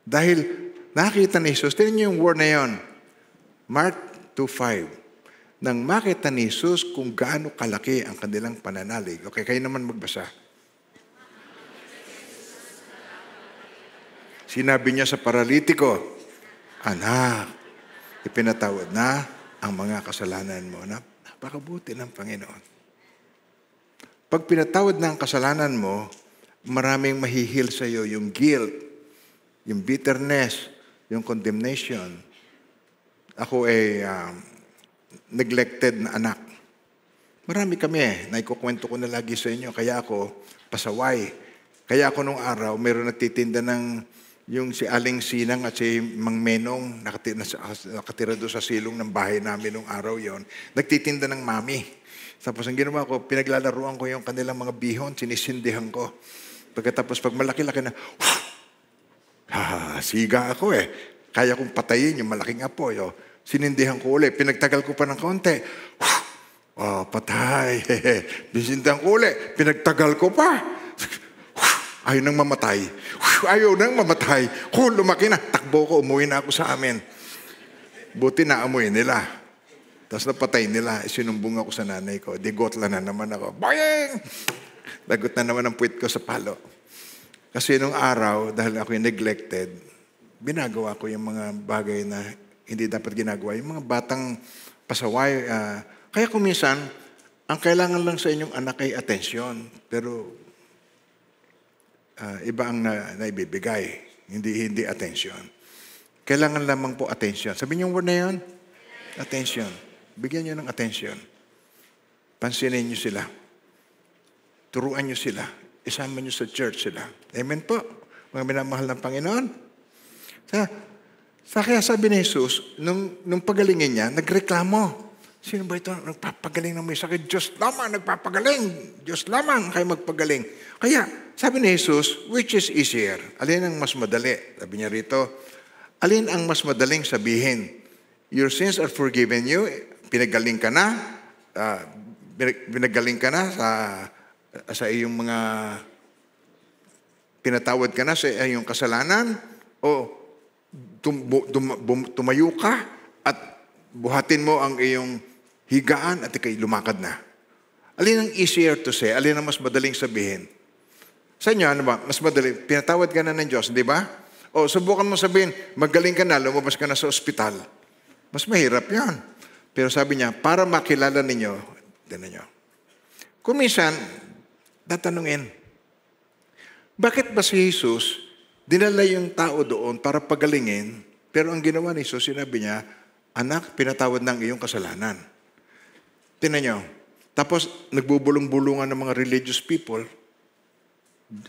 Dahil nakita ni Jesus, tingnan niyo yung word na yon, Mark 2:5. Nang makita ni Jesus kung gaano kalaki ang kanilang pananalig. Okay, kayo naman magbasa. Sinabi niya sa paralitiko, anak, ipinatawad na ang mga kasalanan mo. Napakabuti ng Panginoon. Pag pinatawad na ang kasalanan mo, maraming mahihil sa iyo yung guilt, yung bitterness, yung condemnation. Ako ay neglected na anak. Marami kami naikukwento ko na lagi sa inyo, kaya ako pasaway. Kaya ako nung araw, mayroon nagtitinda ng yung si Aling Sinang at si Mang Menong, nakatira doon sa silong ng bahay namin nung araw yon. Nagtitinda ng mami. Tapos ang ginawa ko, pinaglalaruan ko yung kanilang mga bihon, sinisindihan ko. Pagkatapos pag malaki-laki na, siga ako eh. Kaya kong patayin yung malaking apoy. Sinindihan ko ulit. Pinagtagal ko pa ng konti. Patay. Bisindihan ko ulit. Pinagtagal ko pa. Ayaw nang mamatay. Ayaw nang mamatay. Kung lumaki na, takbo ko, umuwi na ako sa amin. Buti na amoy nila. Tapos napatay nila, sinumbong ako sa nanay ko. Digotla na naman ako. Boyeng! Lagot na naman ang puwit ko sa palo. Kasi nung araw, dahil ako yung neglected, binagawa ko yung mga bagay na hindi dapat ginagawa. Yung mga batang pasaway. Kaya kung minsan, ang kailangan lang sa inyong anak ay atensyon. Pero iba ang naibibigay. Hindi atensyon. Kailangan lamang po atensyon. Sabi niyo yung word na yun? Atensyon. Bigyan niyo ng atensyon. Pansinin niyo sila. Turuan niyo sila. Isama niyo sa church sila. Amen po. Mga minamahal ng Panginoon. Kaya sabi ni Jesus, nung pagalingin niya, nagreklamo. Sino ba ito? Nagpapagaling ng may sakit. Diyos lamang nagpapagaling. Diyos lamang kayo magpagaling. Kaya, sabi ni Jesus, which is easier? Alin ang mas madali? Sabi niya rito, alin ang mas madaling sabihin? Your sins are forgiven you. Pinagaling ka na. Pinagaling ka na sa iyong mga pinatawad ka na sa iyong kasalanan. O tumayo ka at buhatin mo ang iyong higaan at ikay lumakad na. Alin ang easier to say? Alin ang mas madaling sabihin? Sa inyo, ano ba? Mas madaling. Pinatawad ka na ng Diyos, di ba? O subukan mo sabihin, magaling ka na, lumabas ka na sa ospital. Mas mahirap yan. Pero sabi niya, para makilala ninyo, tinan niyo. Kung minsan, tatanungin, bakit ba si Jesus dinala yung tao doon para pagalingin, pero ang ginawa ni Jesus, sinabi niya, anak, pinatawad ng iyong kasalanan. Tinan niyo. Tapos, nagbubulong-bulungan ng mga religious people,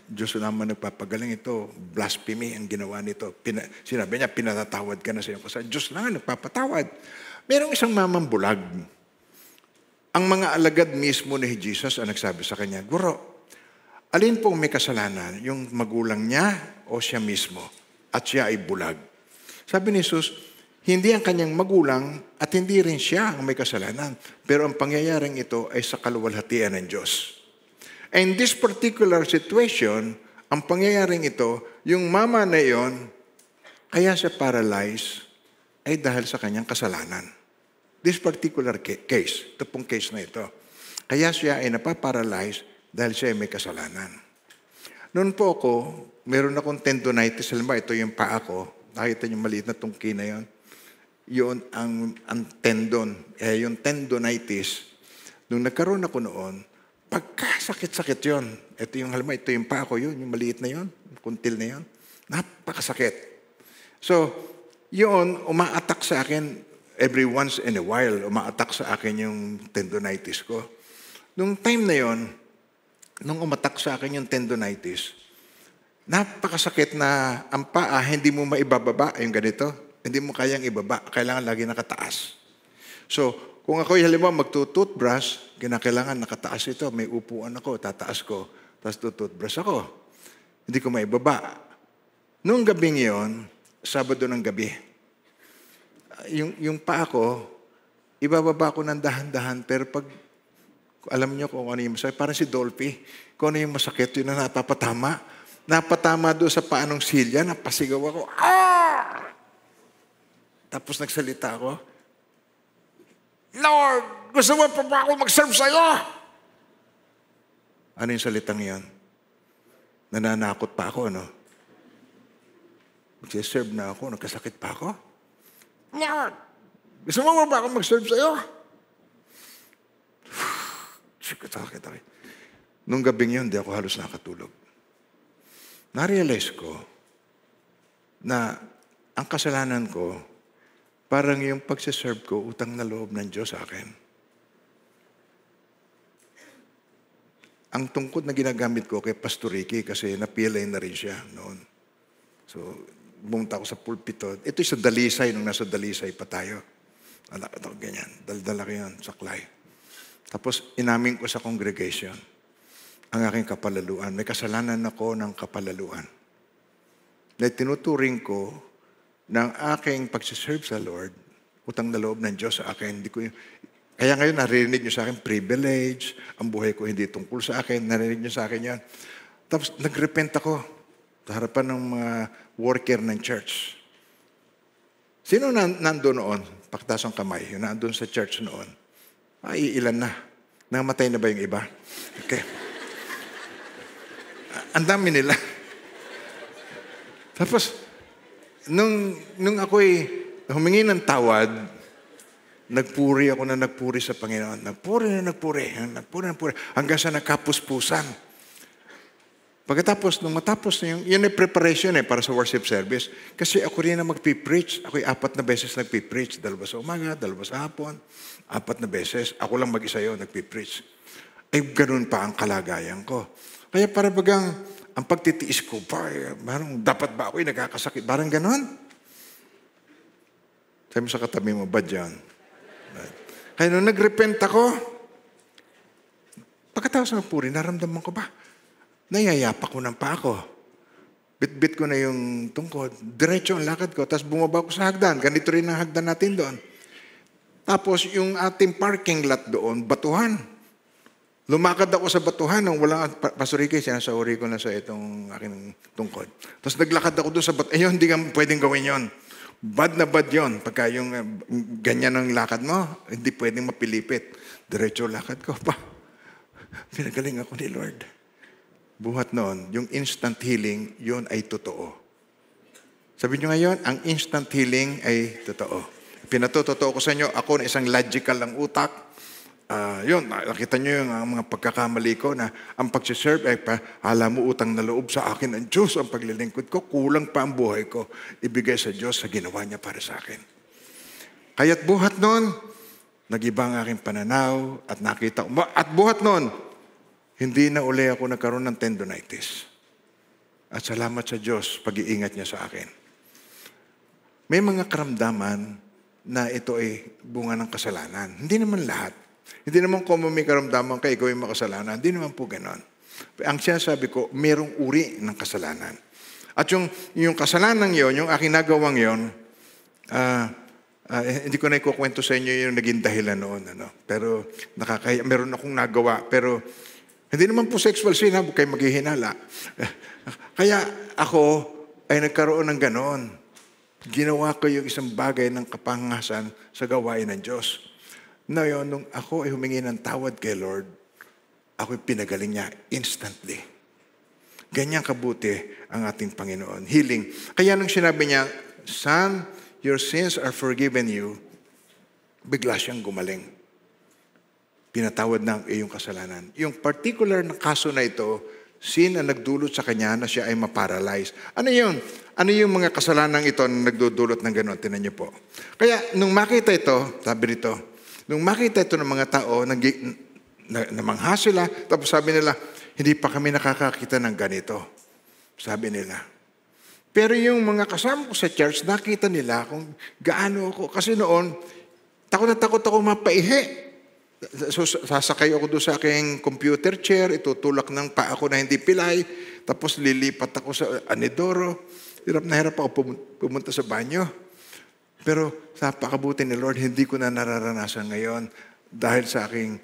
Diyos naman nagpapagaling ito, blasphemy ang ginawa nito. Sinabi niya, pinatatawad ka na sa iyong kasalanan. Diyos lang nagpapatawad. Merong isang mamambulag. Ang mga alagad mismo ni Jesus ang nagsabi sa kanya, Guro, alin pong may kasalanan? Yung magulang niya o siya mismo? At siya ay bulag. Sabi ni Jesus, hindi ang kanyang magulang at hindi rin siya ang may kasalanan. Pero ang pangyayaring ito ay sa kaluwalhatian ng Diyos. In this particular situation, ang pangyayaring ito, yung mama na iyon, kaya siya paralyzed, ay dahil sa kanyang kasalanan. This particular case, ito pong case na ito. Kaya siya ay napaparalyze dahil siya ay may kasalanan. Noon po ako, meron akong tendonitis. Halimbawa, ito yung paa ko. Nakita niyo maliit na tungki na yun. Yun ang tendon. Yung tendonitis. Nung nagkaroon ako noon, pagkasakit-sakit yun. Ito yung halimbawa, ito yung paa ko yun. Yung maliit na yun. Kuntil na yun. Napakasakit. So, yun, umaatak sa akin every once in a while. Umaatak sa akin yung tendonitis ko. Nung time na yon, nung umatak sa akin yung tendonitis, napakasakit na ang paa, hindi mo maibababa, yung ganito. Hindi mo kayang ibaba. Kailangan lagi nakataas. So, kung ako'y halimbawa magtututbrush, kinakailangan nakataas ito. May upuan ako, tataas ko, tapos tututbrush ako. Hindi ko maibaba. Nung gabing yon, Sabado ng gabi, yung paa ko, ibababa ko ng dahan-dahan, pero pag Alam niyo kung ano yung masakit. Parang si Dolphy. Kung ano yung masakit, yun na napapatama. Napatama doon sa paanong silya, napasigaw ako. Ah! Tapos nagsalita ako, Lord, gusto mo pa ba ako mag-serve sa'yo? Ano yung salitang yun? Nananakot pa ako, no? Mag-serve na ako, nagkasakit pa ako? Lord, gusto mo ba ako mag-serve sa'yo? Sakit. Nung gabing yun, di ako halos nakatulog. Na-realize ko na ang kasalanan ko, parang yung pagsiserve ko, utang na loob ng Diyos sa akin. Ang tungkod na ginagamit ko kay Pastor Ricky kasi na-PLA na rin siya noon. So, bumunta ako sa pulpito. Ito'y sa Dalisay, nung nasa Dalisay pa tayo. Ito, ganyan. Daldala ko yun, saklay. Tapos, inamin ko sa congregation ang aking kapalaluan. May kasalanan ako ng kapalaluan. Na tinuturing ko ng aking pagsiserve sa Lord, utang na loob ng Diyos sa akin. Kaya ngayon, narinig niyo sa akin, privilege, ang buhay ko hindi tungkol sa akin, narinig niyo sa akin yan. Tapos, nagrepent ako sa harapan ng mga worker ng church. Sino nandun noon? Paktas ang kamay. Yung nandun sa church noon. Ay, ilan na. Namatay na ba yung iba? Okay. Ang dami nila. Tapos, nung ako'y humingi ng tawad, nagpuri ako na nagpuri sa Panginoon. Nagpuri. Hanggang sa nagkapuspusan. Pagkatapos, nung matapos na yun ay preparation para sa worship service. Kasi ako rin na magpipreach. Ako'y 4 na beses nagpipreach. 2 sa umaga, 2 sa hapon. 4 na beses. Ako lang mag-isa yun, nagpipreach. Ay, ganun pa ang kalagayan ko. Kaya para bagang, ang pagtitiis ko, parang dapat ba ako'y nagkakasakit? Parang ganun. Sabi mo sa katabi mo, bad yan. Kaya nung nagrepent ako, pagkatapos ng puri, naramdaman ko ba? Nayayapak ko ng pa ako. Bit-bit ko na yung tungkod. Diretso ang lakad ko. Tapos bumaba ko sa hagdan. Ganito rin ang hagdan natin doon. Tapos yung ating parking lot doon, batuhan. Lumakad ako sa batuhan nung walang Pastor Ricky, sinasauri ko na sa itong aking tungkod. Tapos naglakad ako doon sa batuhan. Ayun, hindi ka pwedeng gawin yon. Bad na bad yon. Pagka yung ganyan ang lakad mo, hindi pwedeng mapilipit. Diretso lakad ko pa. Pinagaling ako ni Lord. Buhat noon, yung instant healing, yun ay totoo. Sabi nyo ngayon, ang instant healing ay totoo. Pinatotoo ko sa inyo, ako na isang logical lang utak. Yun, nakita nyo yung mga pagkakamali ko na ang pagsiserve ay alam mo utang na loob sa akin ang Diyos, ang paglilingkod ko, kulang pa ang buhay ko. Ibigay sa Diyos sa ginawa niya para sa akin. Kaya't buhat noon, nag-iba ang aking pananaw at nakita ko. At buhat noon, hindi na uli ako nagkaroon ng tendonitis. At salamat sa Diyos, pag-iingat niya sa akin. May mga karamdaman na ito ay bunga ng kasalanan. Hindi naman lahat. Hindi naman kung may karamdaman ka, ikaw ay makasalanan. Hindi naman po ganon. Ang sinasabi ko, mayroong uri ng kasalanan. At yung kasalanan yon, yung aking nagawang yon, hindi ko na ikukwento sa inyo yung naging dahilan noon. Pero meron akong nagawa. Pero hindi naman po sexual sin, huwag kayo maghihinala. Kaya ako ay nagkaroon ng ganon. Ginawa ko yung isang bagay ng kapangasan sa gawain ng Diyos. Ngayon, nung ako ay humingi ng tawad kay Lord, ako'y pinagaling niya instantly. Ganyan kabuti ang ating Panginoon. Healing. Kaya nung sinabi niya, Son, your sins are forgiven you, bigla siyang gumaling. Pinatawad na ang iyong kasalanan. Yung particular na kaso na ito, sin ang nagdulot sa kanya na siya ay maparalyze. Ano yun? Ano yung mga kasalanan ito na nagdudulot ng gano'n? Tinan niyo po. Kaya nung makita ito, sabi nito, nung makita ito ng mga tao, namangha sila, tapos sabi nila, hindi pa kami nakakakita ng ganito. Sabi nila. Pero yung mga kasama ko sa church, nakita nila kung gaano ako. Kasi noon, takot na takot ako mapaihi. So, sasakay ako doon sa aking computer chair, itutulak ng paa ko na hindi pilay, tapos lilipat ako sa anidoro. Hirap na hirap ako pumunta sa banyo. Pero sa pakabuti ni Lord, hindi ko na nararanasan ngayon. dahil sa aking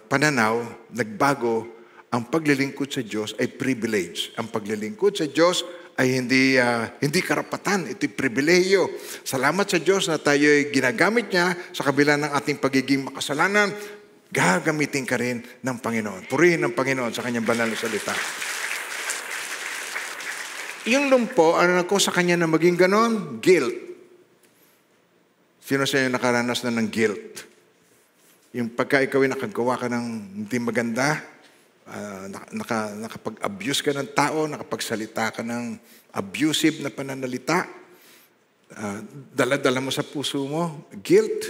pananaw, nagbago, ang paglilingkod sa Diyos ay privilege. Ang paglilingkod sa Diyos ay hindi karapatan, ito'y pribilehiyo. Salamat sa Diyos na tayo'y ginagamit niya sa kabila ng ating pagiging makasalanan. Gagamitin ka rin ng Panginoon. Purihin ng Panginoon sa kanyang banal na salita. Yung lumpo, ano ko sa kanya na maging ganon? Guilt. Sino sa inyo nakaranas na ng guilt? Yung pagka ikaw ay nakagawa ka ng hindi maganda, nakapag-abuse ka ng tao, nakapagsalita ka ng abusive na pananalita, dala-dala mo sa puso mo, guilt,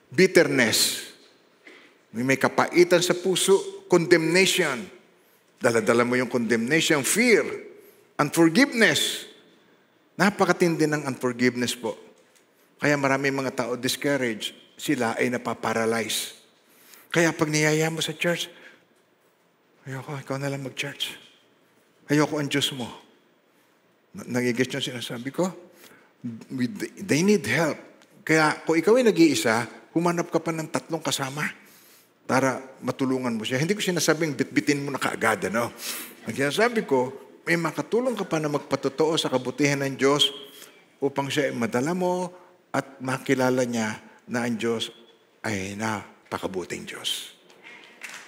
bitterness, may kapaitan sa puso, condemnation, dala-dala mo yung condemnation, fear, unforgiveness. Napakatindi ng unforgiveness po. Kaya maraming mga tao discouraged, sila ay napaparalyze. Kaya pag niyaya mo sa church, ayoko, ikaw na lang mag-church. Ayoko ang Diyos mo. Nagigets nyo sinasabi ko? They need help. Kaya kung ikaw ay nag-iisa, humanap ka pa ng 3 kasama para matulungan mo siya. Hindi ko sinasabing bitbitin mo na kaagad, ano? Ang sinasabi ko, may makatulong ka pa na magpatotoo sa kabutihan ng Diyos upang siya ay madala mo at makilala niya na ang Diyos ay napakabuting Diyos.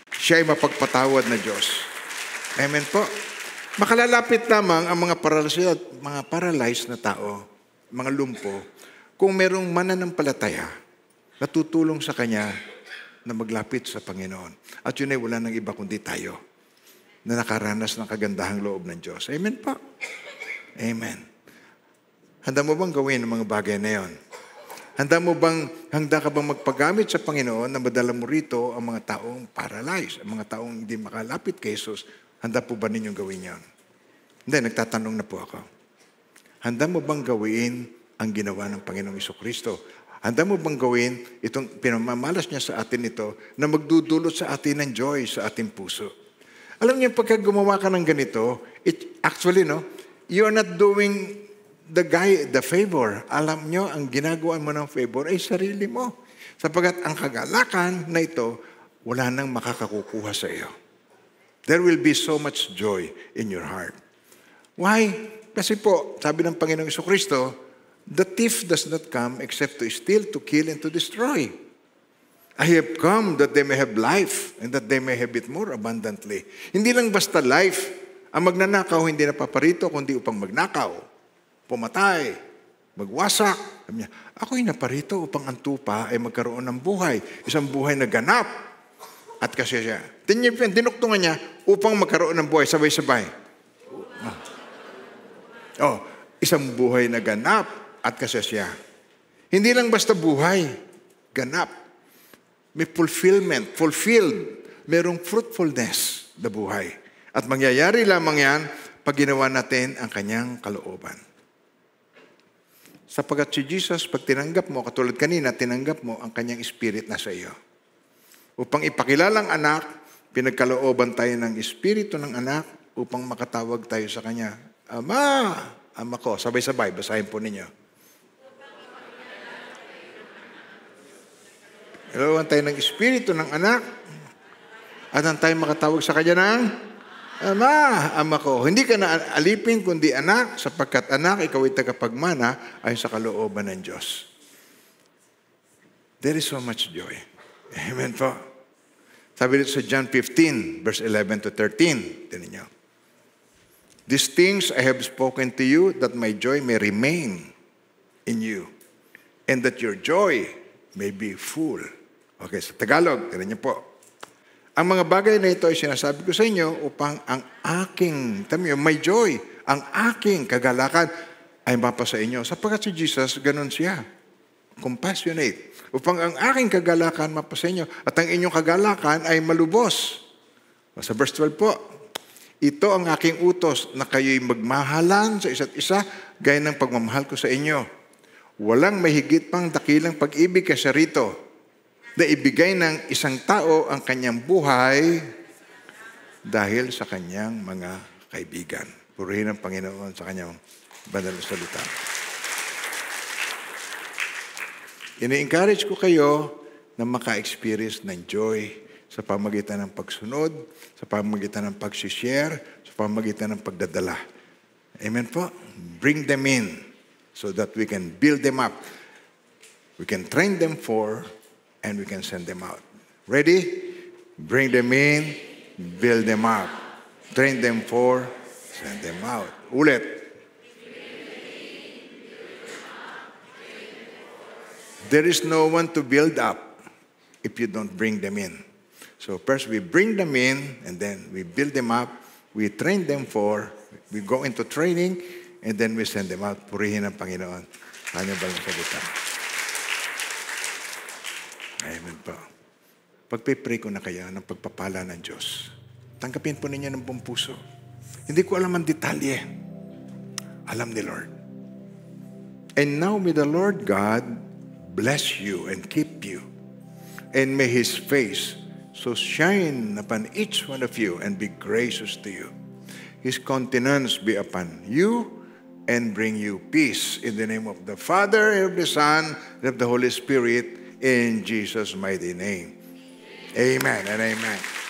Siya ay mapagpatawad na Diyos. Amen po. Makalalapit lamang ang mga paralyzed na tao, mga lumpo, kung merong mananampalataya na tutulong sa kanya na maglapit sa Panginoon. At yun ay wala ng iba kundi tayo na nakaranas ng kagandahang loob ng Diyos. Amen po. Amen. Handa mo bang gawin ang mga bagay na yon? Handa ka bang magpagamit sa Panginoon na madala mo rito ang mga taong paralyzed, ang mga taong hindi makalapit kay Jesus? Handa po ba ninyong gawin yan? Hindi, nagtatanong na po ako. Handa mo bang gawin ang ginawa ng Panginoong Jesucristo? Handa mo bang gawin itong pinamamalas niya sa atin ito na magdudulot sa atin ng joy sa ating puso? Alam niyo, pagka gumawa ka ng ganito, actually, you are not doing the favor. Alam nyo, ang ginagawa mo ng favor ay sarili mo. Sapagat ang kagalakan na ito, wala nang makakakukuha sa iyo. There will be so much joy in your heart. Why? Kasi po, sabi ng Panginoong Jesucristo, the thief does not come except to steal, to kill, and to destroy. I have come that they may have life and that they may have it more abundantly. Hindi lang basta life. Ang magnanakaw hindi napaparito kundi upang magnakaw, pumatay, magwasak. Sabi niya, ako'y naparito upang ang tupa ay magkaroon ng buhay. Isang buhay na ganap. At kasi siya, dinuktungan niya upang magkaroon ng buhay. Sabay-sabay. Isang buhay na ganap at kasi siya. Hindi lang basta buhay, ganap. May fulfilled. Merong fruitfulness na buhay. At mangyayari lamang yan pag ginawa natin ang kanyang kalooban. Sapagat si Jesus, pag tinanggap mo, katulad kanina, tinanggap mo ang kanyang spirit na sa iyo. Upang ipakilalang anak, pinagkalooban tayo ng espiritu ng anak upang makatawag tayo sa kanya. Ama! Ama ko. Sabay-sabay, basahin po ninyo. Kalooban tayo ng espiritu ng anak at ang tayo makatawag sa kanya ng Ama, ama ko. Hindi ka na alipin kundi anak, sapagkat anak, ikaw ay tagapagmana ayon sa kalooban ng Diyos. There is so much joy. Amen po. Sabi dito sa John 15, verse 11 to 13. Tinan niyo. These things I have spoken to you that my joy may remain in you and that your joy may be full. Okay, sa Tagalog, tinan niyo po. Ang mga bagay na ito ay sinasabi ko sa inyo upang ang aking, may joy, ang aking kagalakan ay mapa sa inyo. Sapagkat si Jesus, ganun siya. Compassionate. Upang ang aking kagalakan mapa sa inyo at ang inyong kagalakan ay malubos. Sa verse 12 po, ito ang aking utos na kayo'y magmahalan sa isa't isa gaya ng pagmamahal ko sa inyo. Walang mahigit pang dakilang pag-ibig kaysa rito na ibigay ng isang tao ang kanyang buhay dahil sa kanyang mga kaibigan. Purihin ang Panginoon sa kanyang banal na salita. Ini-encourage ko kayo na maka-experience ng joy sa pamagitan ng pagsunod, sa pamagitan ng pag-share, sa pamagitan ng pagdadala. Amen po? Bring them in so that we can build them up. We can train them for, and we can send them out. Ready? Bring them in, build them up. Train them for, send them out. Ulit. There is no one to build up if you don't bring them in. So first we bring them in, and then we build them up. We train them for, we go into training, and then we send them out. Purihin ang Panginoon. Kanya ba yung salita? Amen po. Pagpipray ko na kayo ng pagpapala ng Diyos. Tanggapin po ninyo ng buong puso. Hindi ko alam ang detalye. Alam ni Lord. And now may the Lord God bless you and keep you. And may His face so shine upon each one of you and be gracious to you. His countenance be upon you and bring you peace. In the name of the Father, and of the Son, and of the Holy Spirit, in Jesus' mighty name. Amen and amen.